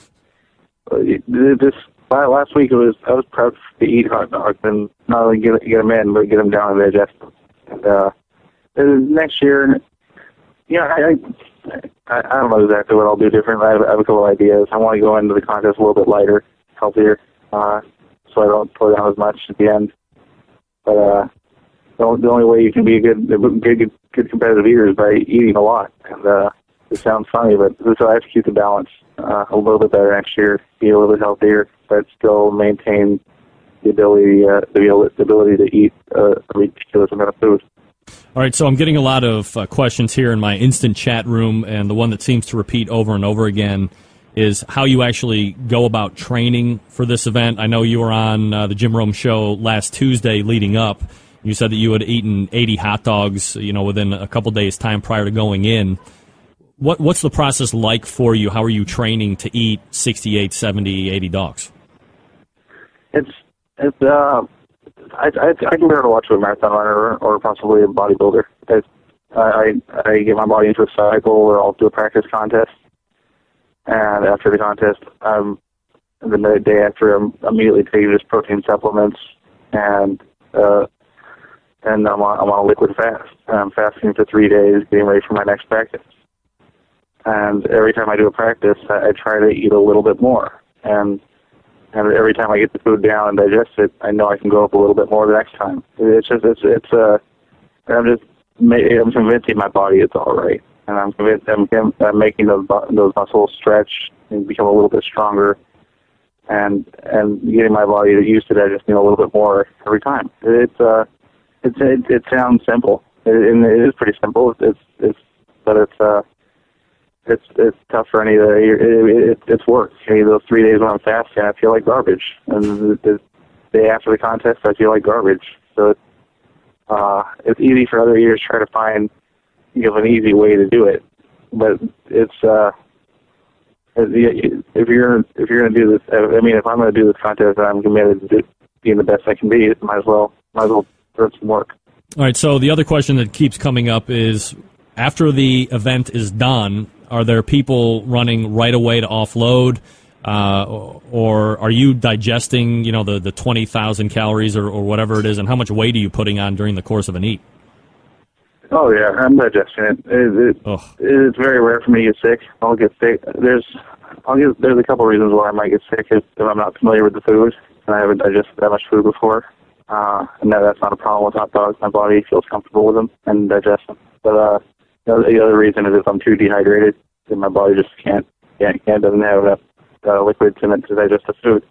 Last week I was proud to eat hot dogs and not only get them in, but get them down and digest them. And next year, I don't know exactly what I'll do different. I have a couple of ideas. I want to go into the contest a little bit lighter, healthier, so I don't throw down as much at the end. But the only way you can be a good competitive eater is by eating a lot. And it sounds funny, but so I have to keep the balance a little bit better next year, be a little bit healthier, but still maintain the ability to eat a ridiculous amount of food. All right, so I'm getting a lot of questions here in my instant chat room, and the one that seems to repeat over and over again is how you actually go about training for this event. I know you were on the Jim Rome show last Tuesday leading up. You said that you had eaten 80 hot dogs, within a couple days' time prior to going in. What's the process like for you? How are you training to eat 68, 70, 80 dogs? I compare it a lot to a marathon runner or possibly a bodybuilder. I get my body into a cycle where I'll do a practice contest, and after the contest, the day after, I'm immediately taking just protein supplements, and I'm on a liquid fast. I'm fasting for 3 days, getting ready for my next practice. And every time I do a practice, I try to eat a little bit more. And every time I get the food down and digest it, I know I can go up a little bit more the next time. I'm convincing my body it's all right, and I'm convinced I'm making those muscles stretch and become a little bit stronger, and getting my body used to digesting a little bit more every time. It sounds simple, and it is pretty simple. It's tough for any of it's work. Those 3 days when I'm fasting, I feel like garbage, and the day after the contest, I feel like garbage. So it's easy for other eaters to try to find an easy way to do it, but it's if you're going to do this, if I'm going to do this contest, and I'm committed to being the best I can be, might as well put some work. All right. So the other question that keeps coming up is, after the event is done, are there people running right away to offload, or are you digesting, the 20,000 calories or whatever it is, and how much weight are you putting on during the course of an eat? Oh yeah, I'm digesting it. It's very rare for me to get sick. I'll get sick. There's a couple of reasons why I might get sick if I'm not familiar with the food and I haven't digested that much food before. And that's not a problem with hot dogs. My body feels comfortable with them and digests them. But the other reason is if I'm too dehydrated, then my body just doesn't have enough liquids in it to digest the food,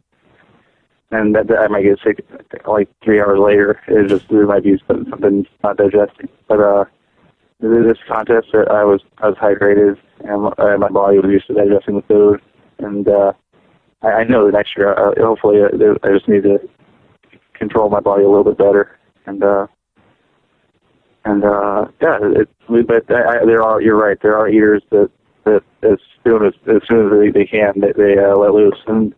and that I might get sick like 3 hours later. There might be something not digesting. But this contest, I was hydrated, and my body was used to digesting the food, and I know that next year, hopefully, I just need to control my body a little bit better, you're right. There are eaters that as soon as they can, they let loose, and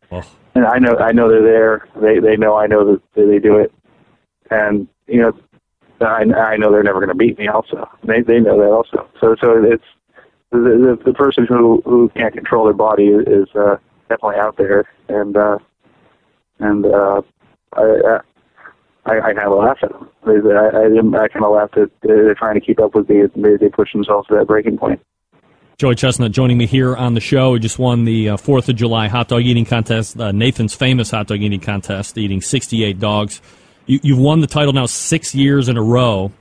I know they're there. They know I know that they do it, and I know they're never going to beat me. Also, they know that also. So it's the person who can't control their body is definitely out there, and I kind of laugh at them. I kind of laugh at they're trying to keep up with me. They push themselves to that breaking point. Joey Chestnut joining me here on the show. We just won the 4th of July hot dog eating contest, Nathan's famous hot dog eating contest, eating 68 dogs. You've won the title now 6 years in a row.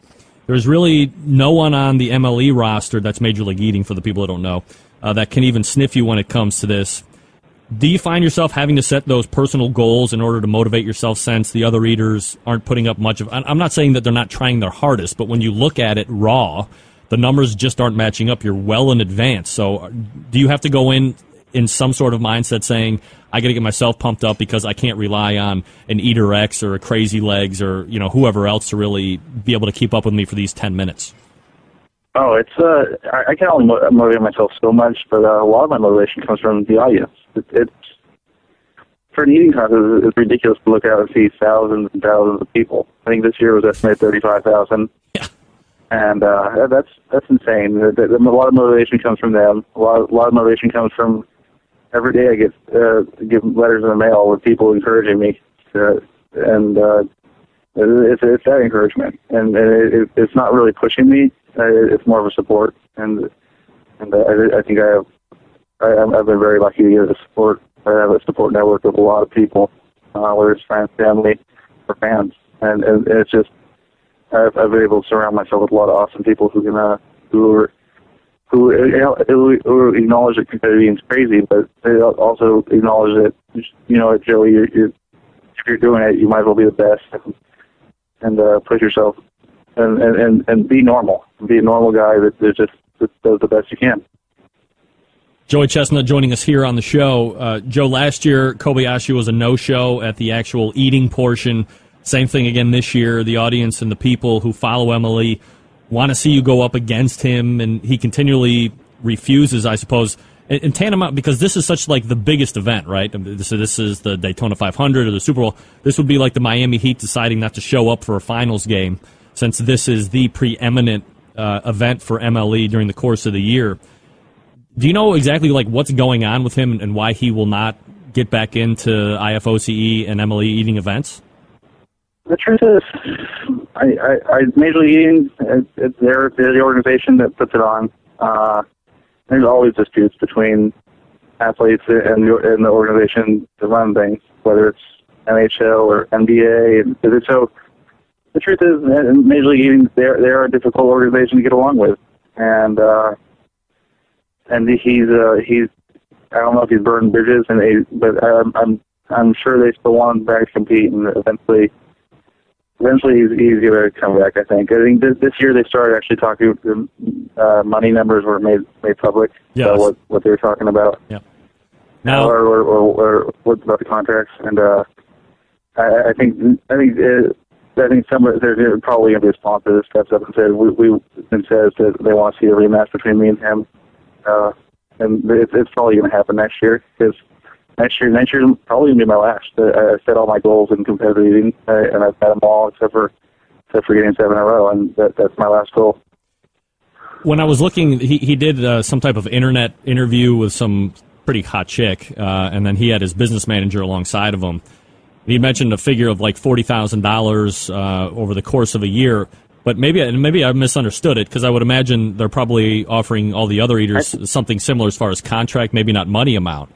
There's really no one on the MLE roster, that's Major League Eating for the people that don't know, that can even sniff you when it comes to this. Do you find yourself having to set those personal goals in order to motivate yourself, since the other eaters aren't putting up much of... I'm not saying that they're not trying their hardest, but when you look at it raw, the numbers just aren't matching up. You're well in advance. So do you have to go in some sort of mindset saying, I got to get myself pumped up because I can't rely on an Eater X or a Crazy Legs or whoever else to really be able to keep up with me for these 10 minutes? Oh, it's I can only motivate myself so much, but a lot of my motivation comes from the audience. It's for an eating contest, it's ridiculous to look out and see thousands and thousands of people. I think this year was estimated 35,000. Yeah. And that's insane. A lot of motivation comes from them. A lot of motivation comes from every day I get letters in the mail with people encouraging me, and it's that encouragement, and it's not really pushing me. It's more of a support, and I think I've been very lucky to get the support. I have a support network of a lot of people, whether it's friends, family, or fans, and it's just I've been able to surround myself with a lot of awesome people who acknowledge that competitive eating is crazy, but they also acknowledge that Joey, if you're doing it, you might as well be the best and push yourself and be normal. Be a normal guy that just does the best you can. Joey Chestnut joining us here on the show. Joe, last year, Kobayashi was a no-show at the actual eating portion. Same thing again this year. The audience and the people who follow Emily want to see you go up against him, and he continually refuses, I suppose. And tantamount, because this is such like the biggest event, right? So this is the Daytona 500 or the Super Bowl. This would be like the Miami Heat deciding not to show up for a finals game, since this is the preeminent event for MLE during the course of the year. Do you know exactly like what's going on with him and why he will not get back into IFOCE and MLE eating events? The truth is, I Major League Eating, they're the organization that puts it on. There's always disputes between athletes and the organization that run things, whether it's NHL or NBA. So the truth is, in Major League Eating, they're a difficult organization to get along with, and he's I don't know if he's burned bridges, but I'm sure they still want him back to compete, and eventually he's going to come back. I think this year they started actually talking. Money numbers were made public. Yes. What they were talking about. Yeah. Now, or what about the contracts? And I think there's probably going to be a sponsor that steps up and says that they want to see a rematch between me and him. And it's probably going to happen next year, because next year is probably going to be my last. I set all my goals in competitive eating, and I've met them all except for getting 7 in a row, and that's my last goal. When I was looking, he did some type of internet interview with some pretty hot chick, and then he had his business manager alongside of him. He mentioned a figure of like $40,000 over the course of a year. But maybe I misunderstood it, because I would imagine they're probably offering all the other eaters something similar as far as contract, maybe not money amount.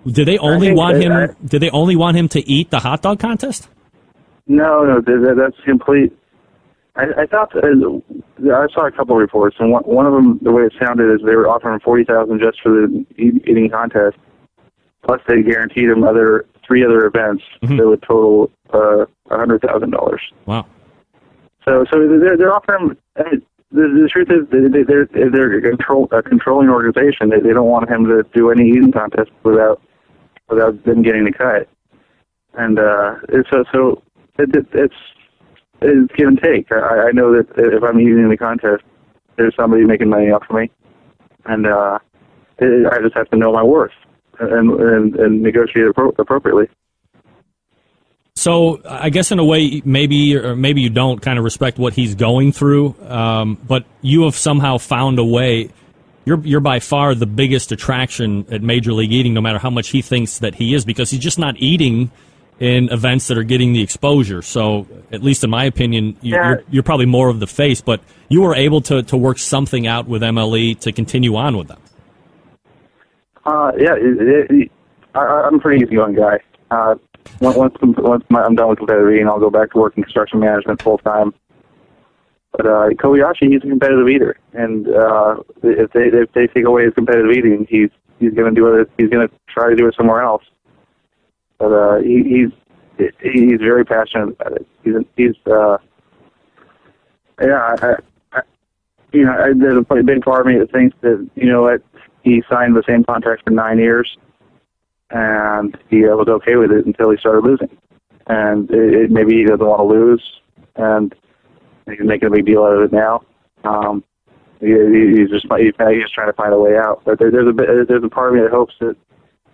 Did they only want him? Did they only want him to eat the hot dog contest? No, that's complete. I thought I saw a couple of reports, and one of them, the way it sounded, is they were offering $40,000 just for the eating contest, plus they guaranteed him 3 other events that would total $100,000. Wow. So they're offering. The truth is, they're a controlling organization. They don't want him to do any eating contest without them getting the cut. And it's give and take. I know that if I'm eating in the contest, there's somebody making money off of me, and I just have to know my worth and negotiate appropriately. So I guess in a way, maybe you don't kind of respect what he's going through, but you have somehow found a way. You're by far the biggest attraction at Major League Eating, no matter how much he thinks that he is, because he's just not eating in events that are getting the exposure. So at least in my opinion, you're probably more of the face, but you were able to work something out with MLE to continue on with them. I'm a pretty easygoing guy. Once I'm done with competitive eating, I'll go back to working construction management full time. But Kobayashi, he's a competitive eater, and if they take away his competitive eating, he's going to do it. He's going to try to do it somewhere else. But he's very passionate about it. there's a big part of me that thinks that, he signed the same contract for 9 years, and he was okay with it until he started losing. And maybe he doesn't want to lose, and he's making a big deal out of it now. He's trying to find a way out. But there's a part of me that hopes that,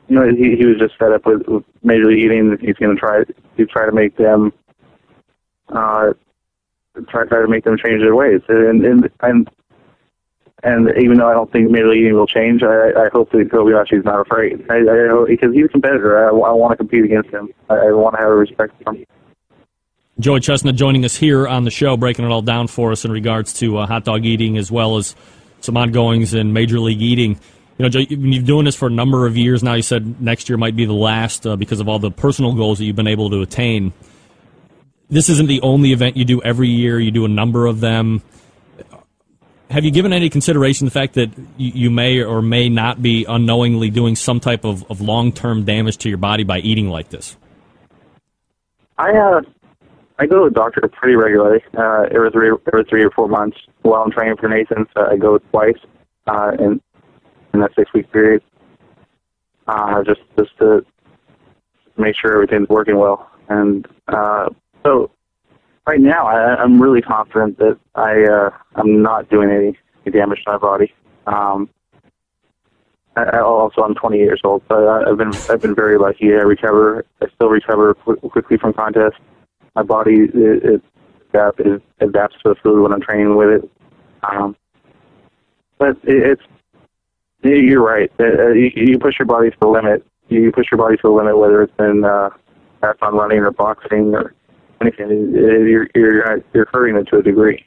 he was just fed up with Major League Eating. He's going to try to make them try to make them change their ways. And even though I don't think Major League Eating will change, I hope that Kobayashi is not afraid. Because he's a competitor. I want to compete against him. I want to have a respect for him. Joey Chestnut joining us here on the show, breaking it all down for us in regards to hot dog eating as well as some ongoings in Major League Eating. Joe, you've been doing this for a number of years now. You said next year might be the last because of all the personal goals that you've been able to attain. This isn't the only event you do every year. You do a number of them. Have you given any consideration to the fact that you may or may not be unknowingly doing some type of long-term damage to your body by eating like this? I go to the doctor pretty regularly, every 3 or 4 months. While I'm training for Nathan's, I go twice in that 6-week period, just to make sure everything's working well. And so right now, I'm really confident that I'm not doing any damage to my body. I'm 20 years old, so I've been very lucky. I still recover quickly from contests. My body adapts to the food when I'm training with it. But you're right. You push your body to the limit. You push your body to the limit, whether it's in marathon running or boxing or anything. You're hurting it to a degree,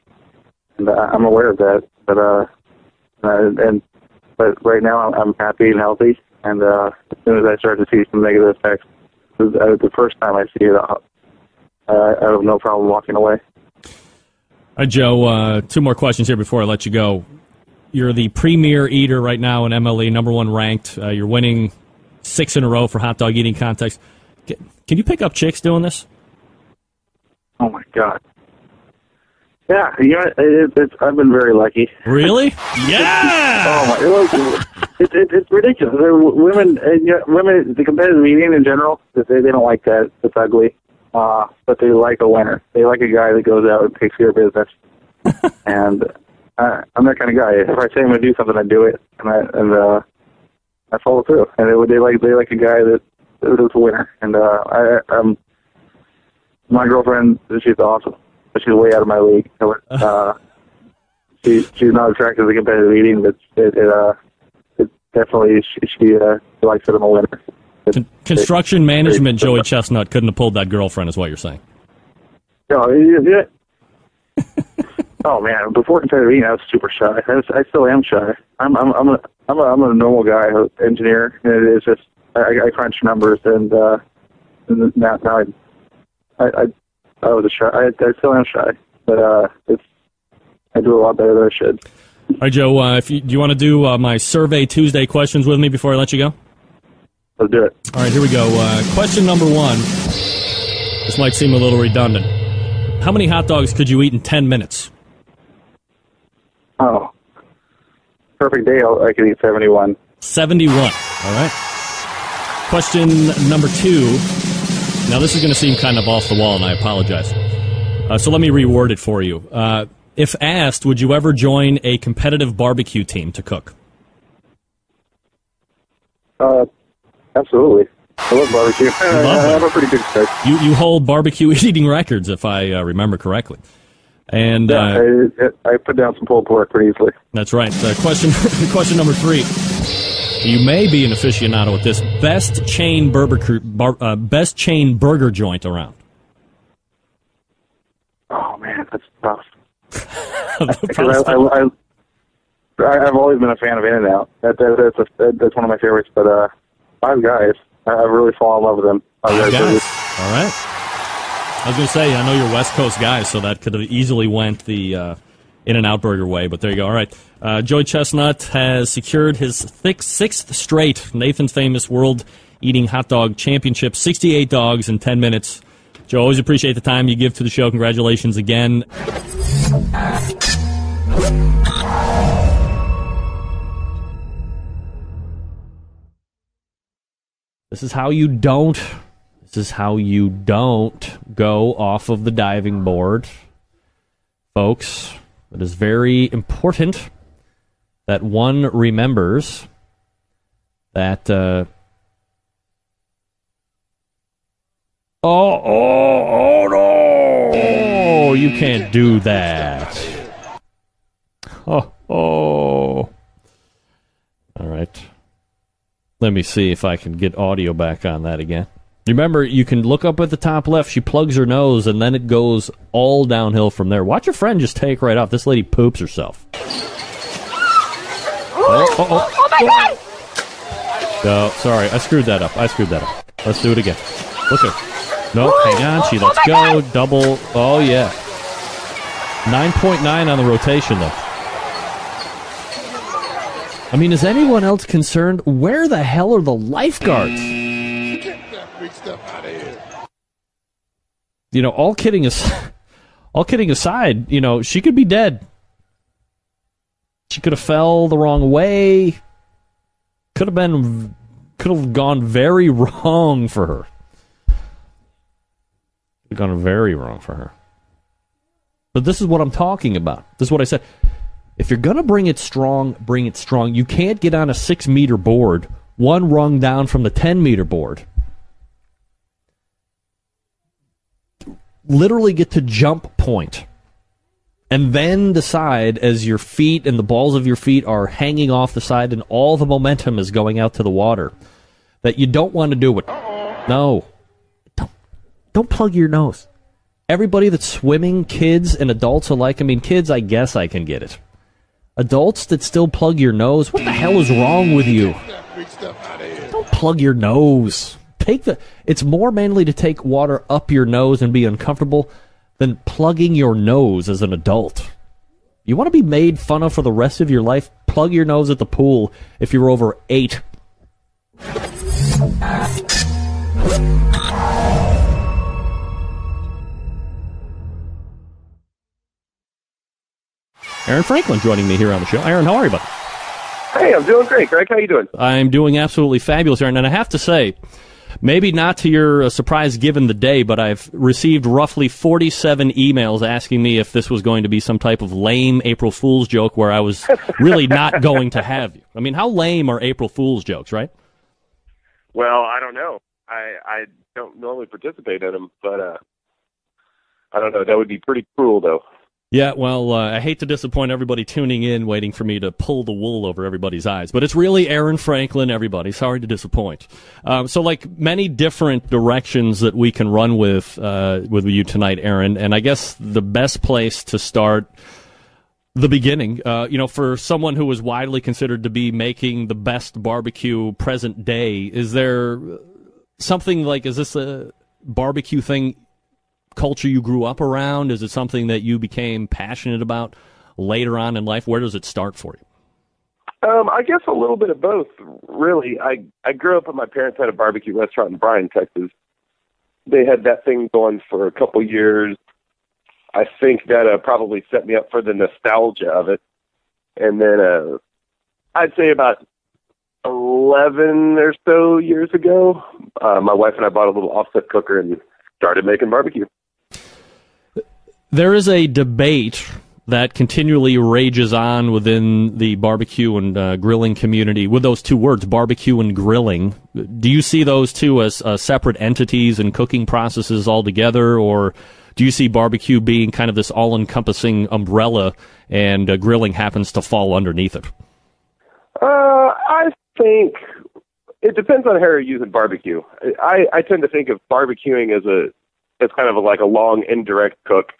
and I'm aware of that. But right now I'm happy and healthy. And as soon as I start to see some negative effects, the first time I see it, I have no problem walking away. All right, Joe, 2 more questions here before I let you go. You're the premier eater right now in MLE, number 1 ranked. You're winning 6 in a row for hot dog eating contests. Can you pick up chicks doing this? Oh, my God. Yeah, I've been very lucky. Really? Yeah! Oh, my, it's ridiculous. Women, the competitive eating in general, they don't like that. It's ugly. But they like a winner. They like a guy that goes out and takes care of business. And I'm that kind of guy. If I say I'm going to do something, I do it, and I follow through. And they like a guy that is a winner. And my girlfriend, she's awesome, but she's way out of my league. She's not attracted to competitive eating, but it definitely she likes that I'm a winner. Construction management, Joey Chestnut couldn't have pulled that girlfriend, is what you're saying. No, oh man! Before competitive eating, I was super shy. I still am shy. I'm a normal guy, engineer. And it's just I crunch numbers, and now I was a shy. I still am shy, but I do a lot better than I should. All right, Joe. Do you want to do my Survey Tuesday questions with me before I let you go? Let's do it. All right, here we go. Question number 1. This might seem a little redundant. How many hot dogs could you eat in 10 minutes? Oh, perfect day. I could eat 71. 71. All right. Question number 2. Now, this is going to seem kind of off the wall, and I apologize. So let me reword it for you. If asked, would you ever join a competitive barbecue team to cook? Absolutely. I love barbecue. I'm a pretty good cook. You hold barbecue eating records, if I remember correctly. And I put down some pulled pork pretty easily. That's right. Question number 3. You may be an aficionado at this. Best chain burger joint around. Oh man, that's tough. I've always been a fan of In-N-Out. That's one of my favorites. But Five Guys, I've really fallen in love with them. Five Guys. All right. I was going to say, I know you're West Coast guys, so that could have easily went the In-N-Out burger way, but there you go. All right. Joey Chestnut has secured his 6th straight Nathan's Famous World Eating Hot Dog Championship, 68 dogs in 10 minutes. Joe, always appreciate the time you give to the show. Congratulations again. This is how you don't go off of the diving board, folks. It is very important that one remembers that. Oh no! You can't do that. Oh. All right. Let me see if I can get audio back on that again. Remember, you can look up at the top left. She plugs her nose, and then it goes all downhill from there. Watch your friend just take right off. This lady poops herself. Oh my God! No, sorry. I screwed that up. Let's do it again. Look at her. Nope, hang on. She lets go. God. Double. Oh, yeah. 9.9 on the rotation, though. I mean, is anyone else concerned? Where the hell are the lifeguards? Get that freak stuff out of here. You know, all kidding aside, you know, she could be dead. She could have fell the wrong way. Could have gone very wrong for her. Gone very wrong for her. But this is what I'm talking about. This is what I said. If you're going to bring it strong, bring it strong. You can't get on a 6-meter board, one rung down from the 10-meter board. Literally get to jump point. And then decide, as your feet and the balls of your feet are hanging off the side and all the momentum is going out to the water, that you don't want to do it. No. Don't plug your nose. Everybody that's swimming, kids and adults alike, I mean, kids, I guess I can get it. Adults that still plug your nose, what the hell is wrong with you? Don't plug your nose. It's more manly to take water up your nose and be uncomfortable than plugging your nose as an adult. You want to be made fun of for the rest of your life? Plug your nose at the pool if you're over 8. Aaron Franklin joining me here on the show. Aaron, how are you, bud? Hey, I'm doing great, Greg. How you doing? I'm doing absolutely fabulous, Aaron. And I have to say, maybe not to your surprise given the day, but I've received roughly 47 emails asking me if this was going to be some type of lame April Fool's joke where I was really not going to have you. I mean, how lame are April Fool's jokes, right? Well, I don't know. I don't normally participate in them, but I don't know. That would be pretty cruel, though. Yeah, well, I hate to disappoint everybody tuning in, waiting for me to pull the wool over everybody's eyes. But it's really Aaron Franklin, everybody. Sorry to disappoint. So like many different directions that we can run with you tonight, Aaron, and I guess the best place to start, the beginning, for someone who is widely considered to be making the best barbecue present day, is there something like, is this a barbecue thing culture you grew up around? Is it something that you became passionate about later on in life? Where does it start for you? I guess a little bit of both, really. I grew up and my parents had a barbecue restaurant in Bryan, Texas. They had that thing going for a couple years. I think that probably set me up for the nostalgia of it. And then I'd say about 11 or so years ago, my wife and I bought a little offset cooker and started making barbecue. There is a debate that continually rages on within the barbecue and grilling community with those two words, barbecue and grilling. Do you see those two as separate entities and cooking processes altogether, or do you see barbecue being kind of this all-encompassing umbrella and grilling happens to fall underneath it? I think it depends on how you're using barbecue. I tend to think of barbecuing as kind of like a long indirect cook.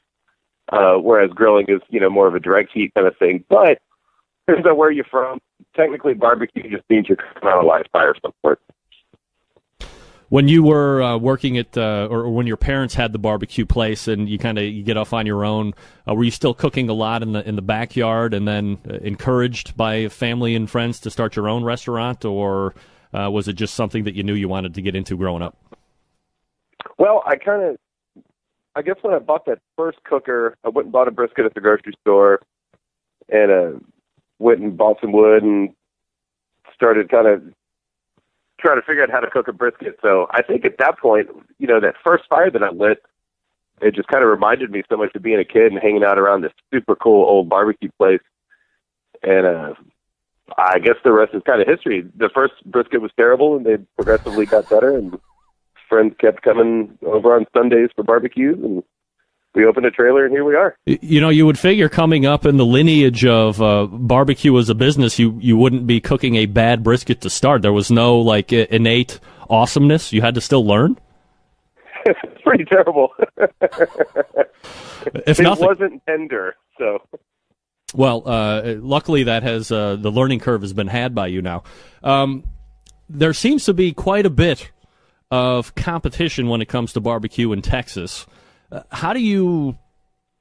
Whereas grilling is, more of a direct heat kind of thing. But depends on where you're from. Technically, barbecue just means you're cooking on a live fire of some sort. When you were working at, or when your parents had the barbecue place and you get off on your own, were you still cooking a lot in the backyard and then encouraged by family and friends to start your own restaurant, or was it just something that you knew you wanted to get into growing up? Well, I guess when I bought that first cooker, I went and bought a brisket at the grocery store and went and bought some wood and started kind of trying to figure out how to cook a brisket. So I think at that point, that first fire that I lit, it just kind of reminded me so much of being a kid and hanging out around this super cool old barbecue place. And I guess the rest is kind of history. The first brisket was terrible, and they progressively got better, and friends kept coming over on Sundays for barbecues, and we opened a trailer, and here we are. You would figure coming up in the lineage of barbecue as a business, you wouldn't be cooking a bad brisket to start. There was no, innate awesomeness. You had to still learn? It's pretty terrible. It wasn't tender, so... Well, luckily that has the learning curve has been had by you now. There seems to be quite a bit of competition when it comes to barbecue in Texas. How do you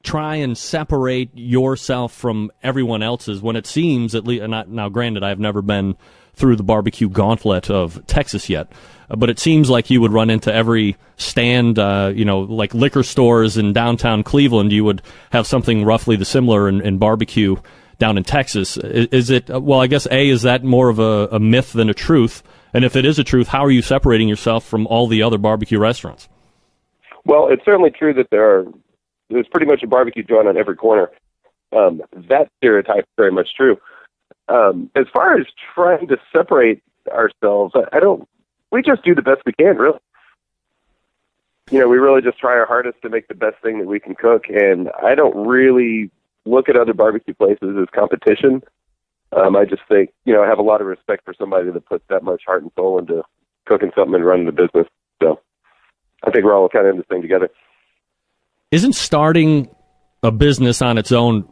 try and separate yourself from everyone else's when it seems, at least, now granted, I've never been through the barbecue gauntlet of Texas yet, but it seems like you would run into every stand, like liquor stores in downtown Cleveland, you would have something roughly the similar in barbecue down in Texas. Is it, well, I guess, is that more of a myth than a truth? And if it is a truth, how are you separating yourself from all the other barbecue restaurants? Well, it's certainly true that there's pretty much a barbecue joint on every corner. That stereotype is very much true. As far as trying to separate ourselves, we just do the best we can, really. We really just try our hardest to make the best thing that we can cook, and I don't really look at other barbecue places as competition. I just think, I have a lot of respect for somebody that puts that much heart and soul into cooking something and running a business. So I think we're all kind of in this thing together. Isn't starting a business on its own,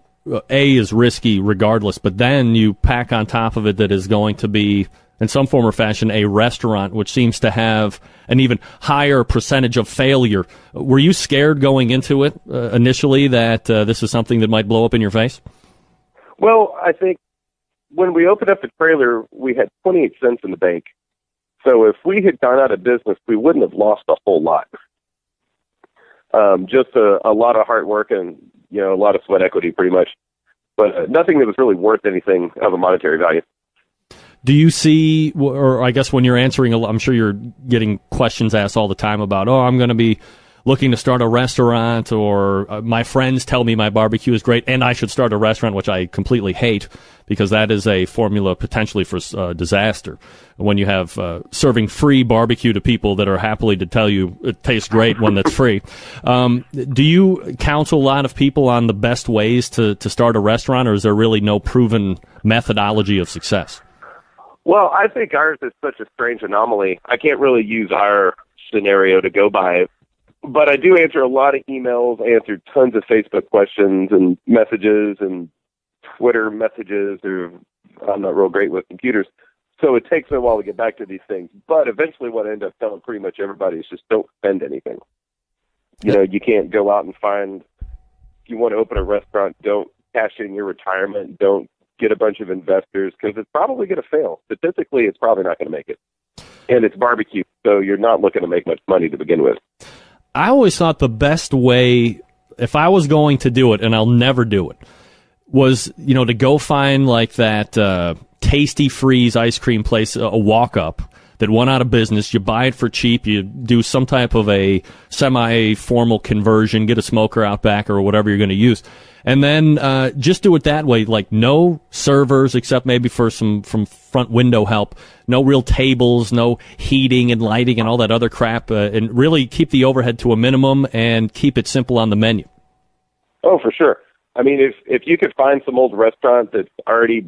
is risky regardless, but then you pack on top of it that is going to be, in some form or fashion, a restaurant, which seems to have an even higher percentage of failure. Were you scared going into it initially that this is something that might blow up in your face? Well, I think when we opened up the trailer, we had 28 cents in the bank. So if we had gone out of business, we wouldn't have lost a whole lot. Just a lot of hard work and, a lot of sweat equity pretty much. But nothing that was really worth anything of a monetary value. Do you see, or I guess when you're answering, I'm sure you're getting questions asked all the time about, I'm going to be looking to start a restaurant, or my friends tell me my barbecue is great and I should start a restaurant, which I completely hate because that is a formula potentially for disaster. When you have serving free barbecue to people that are happily to tell you it tastes great when that's free. Do you counsel a lot of people on the best ways to start a restaurant, or is there really no proven methodology of success? Well, I think ours is such a strange anomaly. I can't really use our scenario to go by it. But I do answer a lot of emails, answer tons of Facebook questions and messages and Twitter messages. I'm not real great with computers. So it takes me a while to get back to these things. But eventually what I end up telling pretty much everybody is just don't spend anything. You can't go out and find, if you want to open a restaurant, don't cash in your retirement, don't get a bunch of investors, because it's probably going to fail. Statistically, it's probably not going to make it. And it's barbecue, so you're not looking to make much money to begin with. I always thought the best way, if I was going to do it, and I'll never do it, was, to go find like that Tasty Freeze ice cream place, a walk-up that went out of business. You buy it for cheap. You do some type of a semi-formal conversion, get a smoker out back or whatever you're going to use. And then just do it that way, like no servers except maybe for some from front window help, no real tables, no heating and lighting and all that other crap, and really keep the overhead to a minimum and keep it simple on the menu. Oh, for sure. I mean, if you could find some old restaurant that's already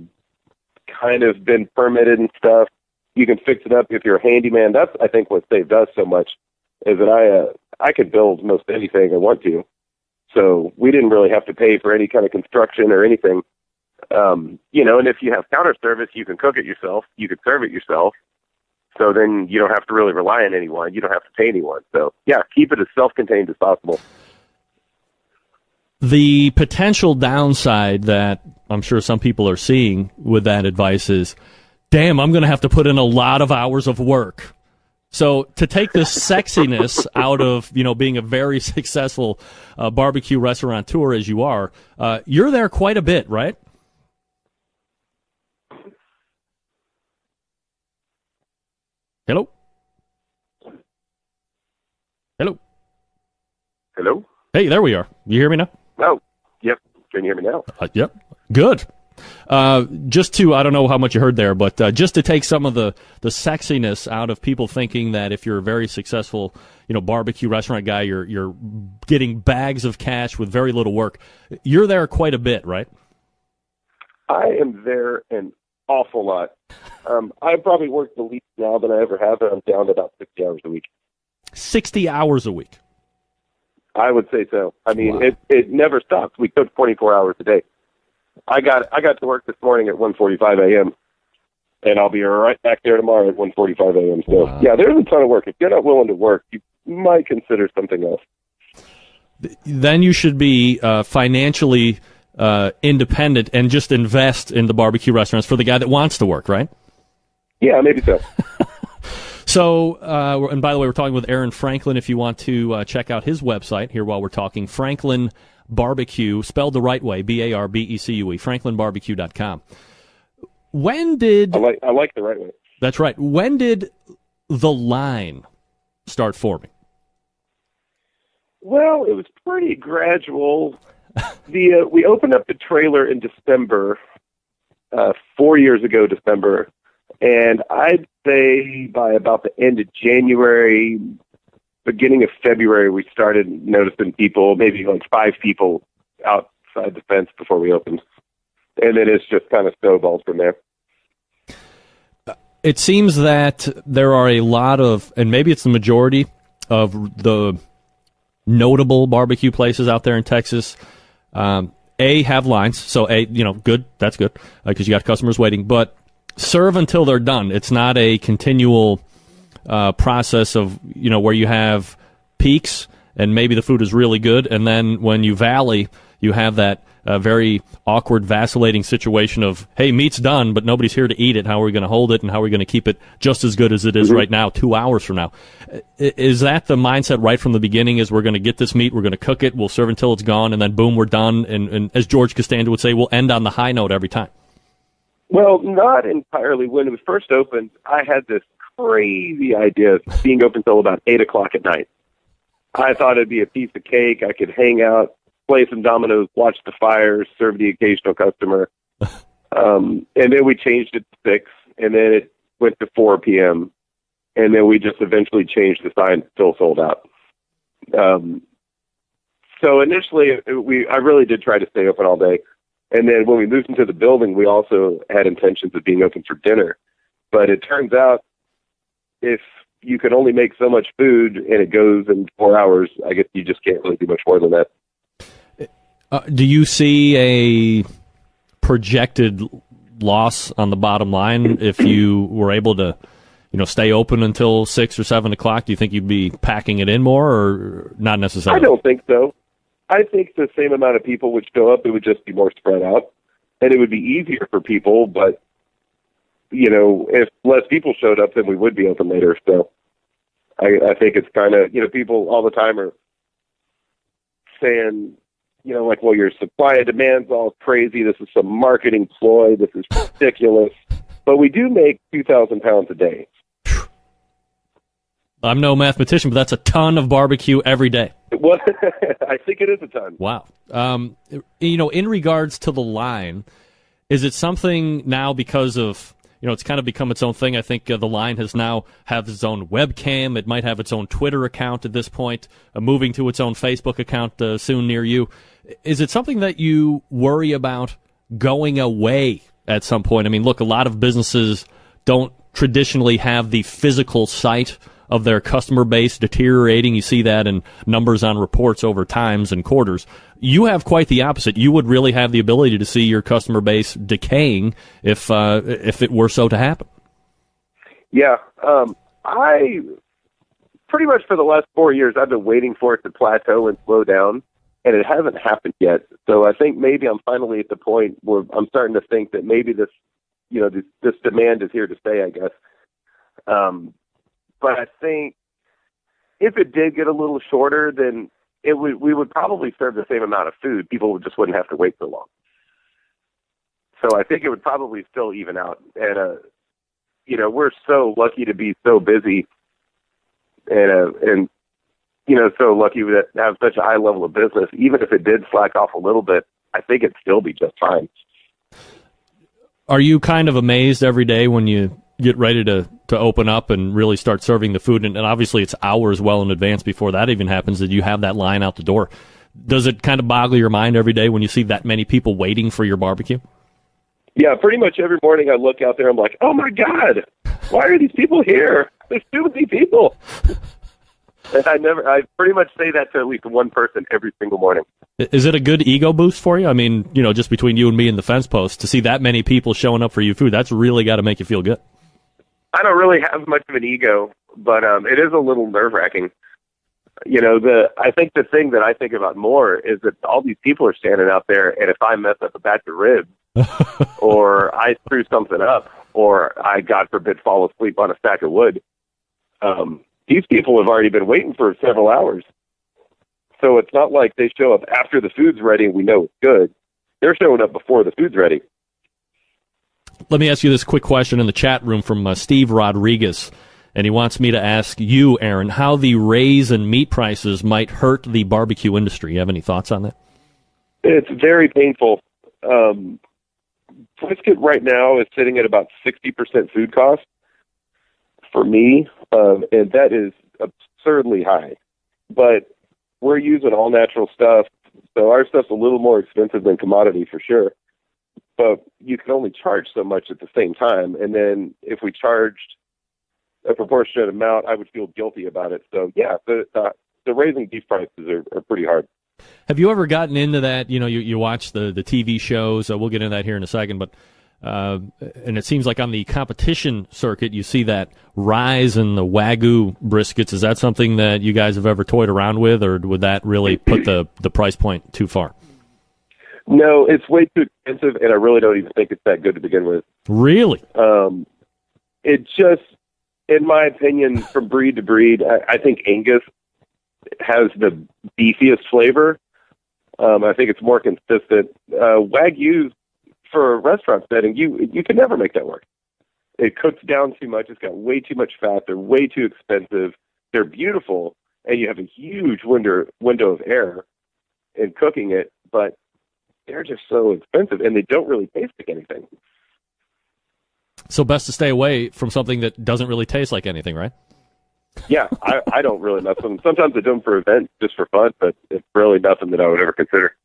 kind of been permitted and stuff, you can fix it up if you're a handyman. That's, I think, what saved us so much, is that I could build most anything I want to. So we didn't really have to pay for any kind of construction or anything. And if you have counter service, you can cook it yourself. You can serve it yourself. So then you don't have to really rely on anyone. You don't have to pay anyone. So, yeah, keep it as self-contained as possible. The potential downside that I'm sure some people are seeing with that advice is, damn, I'm going to have to put in a lot of hours of work. So to take the sexiness out of, being a very successful barbecue restaurateur as you are, you're there quite a bit, right? Hello? Hello? Hello? Hey, there we are. You hear me now? Oh, yep. Can you hear me now? Yep. Good. Just to, I don't know how much you heard there, but just to take some of the sexiness out of people thinking that if you're a very successful, barbecue restaurant guy, you're getting bags of cash with very little work. You're there quite a bit, right? I am there an awful lot. I probably work the least now than I ever have, and I'm down to about 60 hours a week. 60 hours a week? I would say so. I mean, Wow. it never stops. We cook 24 hours a day. I got to work this morning at 1:45 a.m., and I'll be right back there tomorrow at 1:45 a.m. So, Wow. yeah, there's a ton of work. If you're not willing to work, you might consider something else. Then you should be financially independent and just invest in the barbecue restaurants for the guy that wants to work, right? Yeah, maybe so. So, and by the way, we're talking with Aaron Franklin. If you want to check out his website here while we're talking, Franklin Barbecue, spelled the right way, BARBECUE, franklinbarbecue.com. When did... I like the right way. That's right. When did the line start forming? Well, it was pretty gradual. We opened up the trailer in December, 4 years ago, December, and I'd say by about the end of January, beginning of February, we started noticing people, maybe like 5 people outside the fence before we opened. And then it's just kind of snowballed from there. It seems that there are a lot of, and maybe it's the majority of the notable barbecue places out there in Texas, have lines. So, good, that's good, because you got customers waiting. But serve until they're done. It's not a continual process of, where you have peaks and maybe the food is really good, and then when you valley, you have that very awkward, vacillating situation of, hey, meat's done, but nobody's here to eat it. How are we going to hold it, and how are we going to keep it just as good as it is right now, 2 hours from now? Is that the mindset right from the beginning, is we're going to get this meat, we're going to cook it, we'll serve until it's gone, and then boom, we're done, and as George Costanza would say, we'll end on the high note every time? Well, not entirely. When it was first opened, I had this crazy idea of being open until about 8 o'clock at night. I thought it'd be a piece of cake. I could hang out, play some dominoes, watch the fires, serve the occasional customer. And then we changed it to 6, and then it went to 4 p.m., and then we just eventually changed the sign till sold out. So initially, I really did try to stay open all day. And then when we moved into the building, we also had intentions of being open for dinner. But it turns out if you can only make so much food and it goes in 4 hours, I guess you just can't really do much more than that. Do you see a projected loss on the bottom line if you were able to, stay open until 6 or 7 o'clock? Do you think you'd be packing it in more, or not necessarily? I don't think so. I think the same amount of people would show up. It would just be more spread out, and it would be easier for people. But, if less people showed up, then we would be open later. So I think it's kind of, people all the time are saying, well, your supply and demand's all crazy. This is some marketing ploy. This is ridiculous. But we do make 2,000 pounds a day. I'm no mathematician, but that's a ton of barbecue every day. Well, I think it is a ton. Wow. In regards to the line, is it something now because of, it's kind of become its own thing? I think the line has now have its own webcam. It might have its own Twitter account at this point, moving to its own Facebook account soon near you. Is it something that you worry about going away at some point? I mean, look, a lot of businesses don't traditionally have the physical sight of their customer base deteriorating. You see that in numbers on reports over times and quarters. You have quite the opposite. You would really have the ability to see your customer base decaying if it were so to happen. Yeah. I pretty much for the last 4 years, I've been waiting for it to plateau and slow down, and it hasn't happened yet. So I think maybe I'm finally at the point where I'm starting to think that maybe this demand is here to stay, I guess. But I think if it did get a little shorter, then we would probably serve the same amount of food. People just wouldn't have to wait so long. So I think it would probably still even out. And, we're so lucky to be so busy and so lucky to have such a high level of business. Even if it did slack off a little bit, I think it'd still be just fine. Are you kind of amazed every day when you get ready to open up and really start serving the food? And obviously it's hours well in advance before that even happens that you have that line out the door. Does it kind of boggle your mind every day when you see that many people waiting for your barbecue? Yeah, pretty much every morning I look out there, I'm like, oh my God, why are these people here? There's too many people. And I pretty much say that to at least one person every single morning. Is it a good ego boost for you? I mean, just between you and me and the fence post, to see that many people showing up for you food, that's really got to make you feel good. I don't really have much of an ego, but it is a little nerve-wracking. I think the thing that I think about more is that all these people are standing out there, and if I mess up a batch of ribs, or I screw something up, or I, God forbid, fall asleep on a stack of wood, these people have already been waiting for several hours. So it's not like they show up after the food's ready and we know it's good. They're showing up before the food's ready. Let me ask you this quick question in the chat room from Steve Rodriguez, and he wants me to ask you, Aaron, how the raise in meat prices might hurt the barbecue industry. You have any thoughts on that? It's very painful. Brisket right now is sitting at about 60% food cost for me, and that is absurdly high. But we're using all natural stuff, so our stuff's a little more expensive than commodity for sure. But you can only charge so much at the same time, and then if we charged a proportionate amount, I would feel guilty about it. So yeah, the raising beef prices are pretty hard. Have you ever gotten into that? You watch the TV shows. We'll get into that here in a second, but and it seems like on the competition circuit, you see that rise in the Wagyu briskets. Is that something that you guys have ever toyed around with, or would that really put the price point too far? No, it's way too expensive, and I really don't even think it's that good to begin with. Really? It just, in my opinion, from breed to breed, I think Angus has the beefiest flavor. I think it's more consistent. Wagyu, for a restaurant setting, you can never make that work. It cooks down too much. It's got way too much fat. They're way too expensive. They're beautiful, and you have a huge window of air in cooking it, but they're just so expensive, and they don't really taste like anything. So best to stay away from something that doesn't really taste like anything, right? Yeah, I don't really mess with them. Sometimes I do them for events just for fun, but it's really nothing that I would ever consider.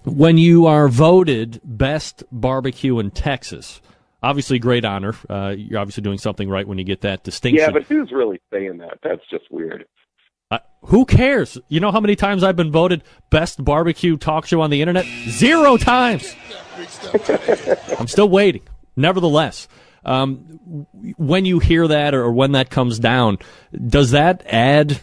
When you are voted best barbecue in Texas, obviously great honor. You're obviously doing something right when you get that distinction. Yeah, but who's really saying that? That's just weird. Who cares? You know how many times I've been voted best barbecue talk show on the internet? 0 times. I'm still waiting. Nevertheless, when you hear that or when that comes down, does that add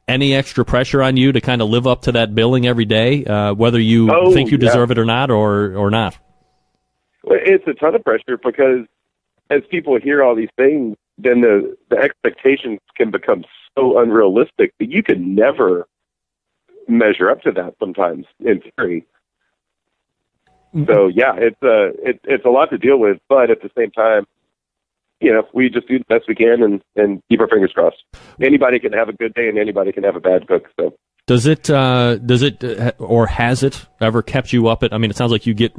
any extra pressure on you to kind of live up to that billing every day, whether you think you deserve it or not, or not? Well, it's a ton of pressure because as people hear all these things, then the expectations can become so unrealistic that you can never measure up to that sometimes in theory. So yeah, it's a lot to deal with, but at the same time, we just do the best we can and keep our fingers crossed. Anybody can have a good day and anybody can have a bad cook. So does it or has it ever kept you up at? I mean, it sounds like you get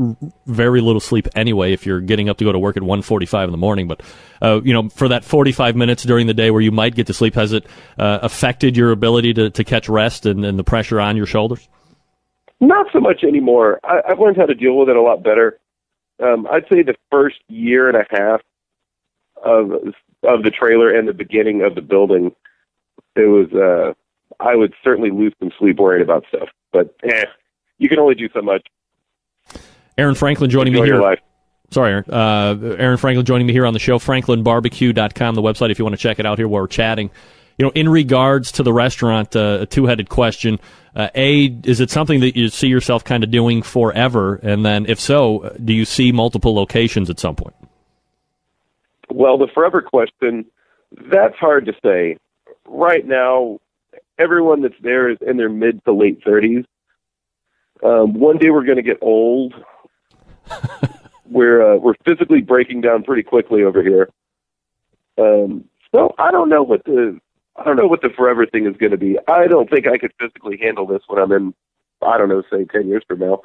very little sleep anyway if you're getting up to go to work at 1:45 in the morning. But for that 45 minutes during the day where you might get to sleep, has it affected your ability to catch rest and the pressure on your shoulders? Not so much anymore. I've learned how to deal with it a lot better. I'd say the first year and a half of the trailer and the beginning of the building, it was I would certainly lose some sleep worrying about stuff. But you can only do so much. Aaron Franklin joining me here. Sorry, Aaron. Aaron Franklin joining me here on the show. FranklinBarbecue.com, the website, if you want to check it out here while we're chatting. In regards to the restaurant, a two-headed question. Is it something that you see yourself kind of doing forever? And then, if so, do you see multiple locations at some point? Well, the forever question, that's hard to say. Right now, everyone that's there is in their mid to late 30s. One day we're going to get old. We're physically breaking down pretty quickly over here. So I don't know what the forever thing is going to be. I don't think I could physically handle this when I'm in, I don't know, say 10 years from now.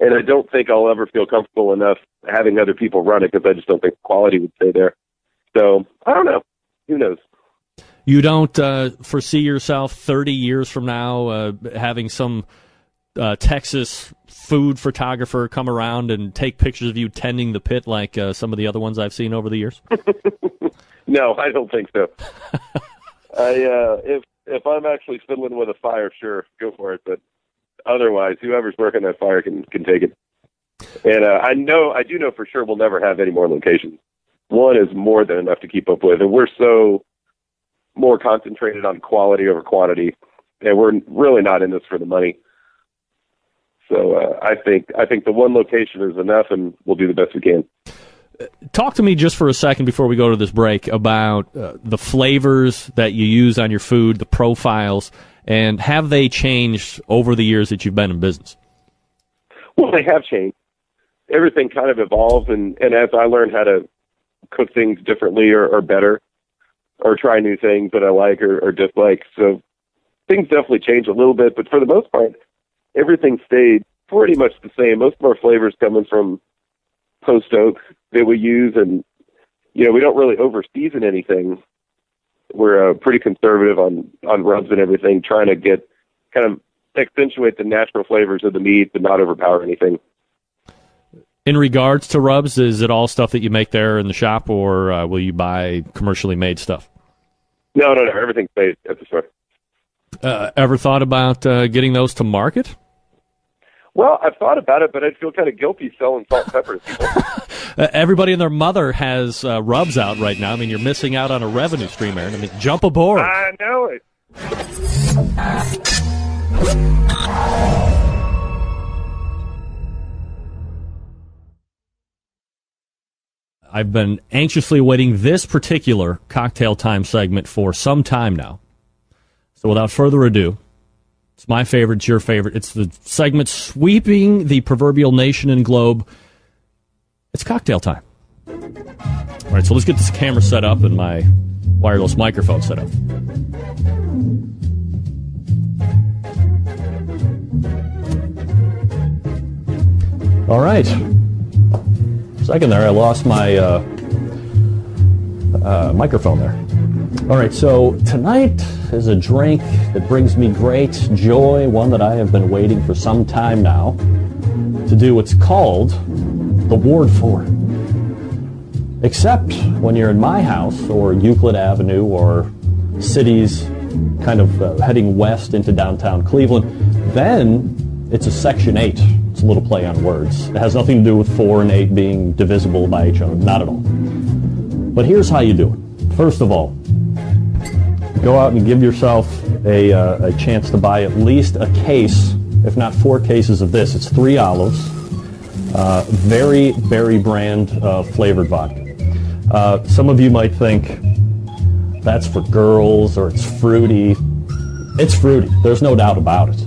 And I don't think I'll ever feel comfortable enough having other people run it because I just don't think quality would stay there. So I don't know. Who knows? You don't foresee yourself 30 years from now having some Texas food photographer come around and take pictures of you tending the pit like some of the other ones I've seen over the years? No, I don't think so. If I'm actually fiddling with a fire, sure, go for it. But otherwise, whoever's working that fire can take it. And I do know for sure we'll never have any more locations. One is more than enough to keep up with, and we're so more concentrated on quality over quantity, and we're really not in this for the money. So I think the one location is enough, and we'll do the best we can. Talk to me just for a second before we go to this break about the flavors that you use on your food, the profiles, and have they changed over the years that you've been in business? Well, they have changed. Everything kind of evolves, and as I learned how to cook things differently or better, or try new things that I like or dislike, so things definitely change a little bit, but for the most part, everything stayed pretty much the same. Most of our flavors coming from post oak that we use, and we don't really over season anything. We're pretty conservative on rubs and everything, trying to get kind of accentuate the natural flavors of the meat but not overpower anything. In regards to rubs, is it all stuff that you make there in the shop, or will you buy commercially made stuff? No, everything's made at the store. Ever thought about getting those to market? Well, I've thought about it, but I'd feel kind of guilty selling salt and pepper to people. Everybody and their mother has rubs out right now. I mean, you're missing out on a revenue stream, Aaron. I mean, jump aboard. I know it. I've been anxiously awaiting this particular cocktail time segment for some time now. So without further ado, it's my favorite, it's your favorite. It's the segment sweeping the proverbial nation and globe. It's cocktail time. All right, so let's get this camera set up and my wireless microphone set up. All right. Second there, I lost my microphone there. All right, so tonight is a drink that brings me great joy, one that I have been waiting for some time now to do. It's called the Ward 4. Except when you're in my house or Euclid Avenue or cities kind of heading west into downtown Cleveland, then it's a Section 8. It's a little play on words. It has nothing to do with 4 and 8 being divisible by each other. Not at all. But here's how you do it. First of all, go out and give yourself a chance to buy at least a case, if not 4 cases of this. It's 3 Olives, very berry brand flavored vodka. Some of you might think that's for girls or it's fruity. It's fruity. There's no doubt about it.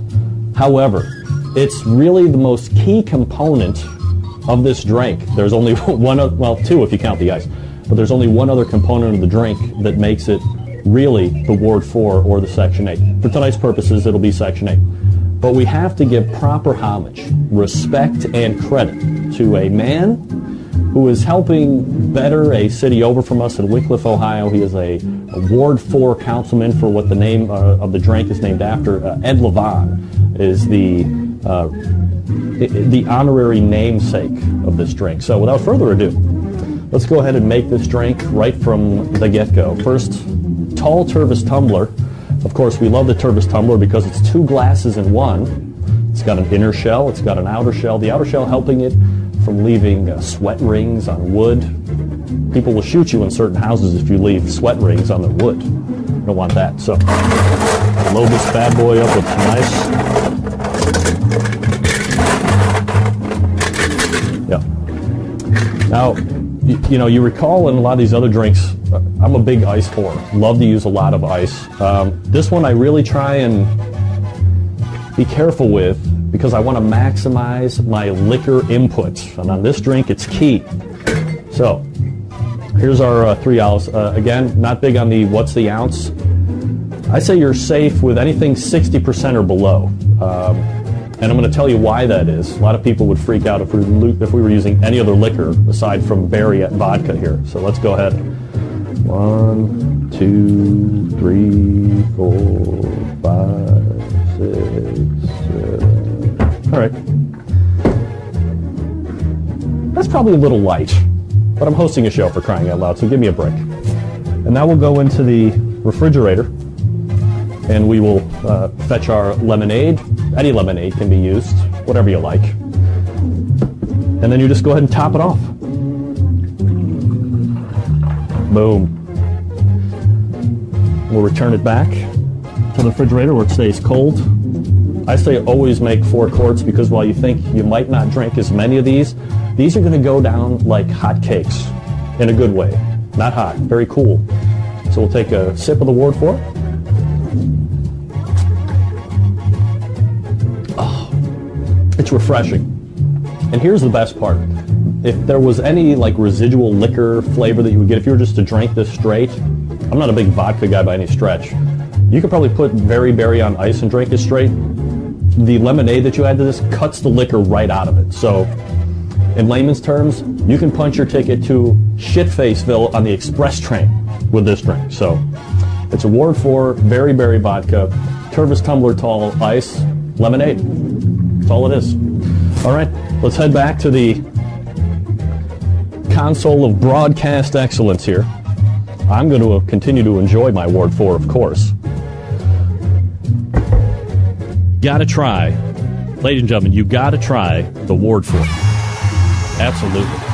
However, it's really the most key component of this drink. There's only one, 2 if you count the ice, but there's only one other component of the drink that makes it really the Ward 4 or the Section 8. For tonight's purposes, it'll be Section 8. But we have to give proper homage, respect, and credit to a man who is helping better a city over from us in Wickliffe, Ohio. He is a Ward 4 councilman for what the name of the drink is named after. Ed Levon is the honorary namesake of this drink. So without further ado, let's go ahead and make this drink right from the get-go. First, tall Tervis tumbler. Of course, we love the Tervis tumbler because it's 2 glasses in one. It's got an inner shell, it's got an outer shell. The outer shell helping it from leaving sweat rings on wood. People will shoot you in certain houses if you leave sweat rings on their wood. You don't want that. So, load this bad boy up with some ice. Yeah. Now, you recall in a lot of these other drinks, I'm a big ice whore. Love to use a lot of ice. This one I really try and be careful with because I want to maximize my liquor input. And on this drink, it's key. So, Here's our 3 ounce. Again, not big on the what's the ounce. I say you're safe with anything 60% or below. And I'm going to tell you why that is. A lot of people would freak out if we were using any other liquor aside from berry vodka here. So let's go ahead. 1, 2, 3, 4, 5, 6, 7. All right. That's probably a little light, but I'm hosting a show for crying out loud, so give me a break. And now we'll go into the refrigerator, and we will fetch our lemonade. Any lemonade can be used, whatever you like. And then you just go ahead and top it off. Boom. We'll return it back to the refrigerator where it stays cold. I say always make 4 quarts because while you think you might not drink as many of these are going to go down like hot cakes in a good way. Not hot, very cool. So we'll take a sip of the Ward 4. Oh, it's refreshing. And here's the best part. If there was any like residual liquor flavor that you would get if you were just to drink this straight, I'm not a big vodka guy by any stretch. You could probably put very berry on ice and drink it straight. The lemonade that you add to this cuts the liquor right out of it. So, in layman's terms, you can punch your ticket to Shitfaceville on the express train with this drink. So, it's a Ward 4, very berry vodka, Tervis tumbler tall ice, lemonade. That's all it is. All right, let's head back to the console of broadcast excellence here. I'm going to continue to enjoy my Ward 4, of course. Gotta try, ladies and gentlemen, you gotta try the Ward 4. Absolutely.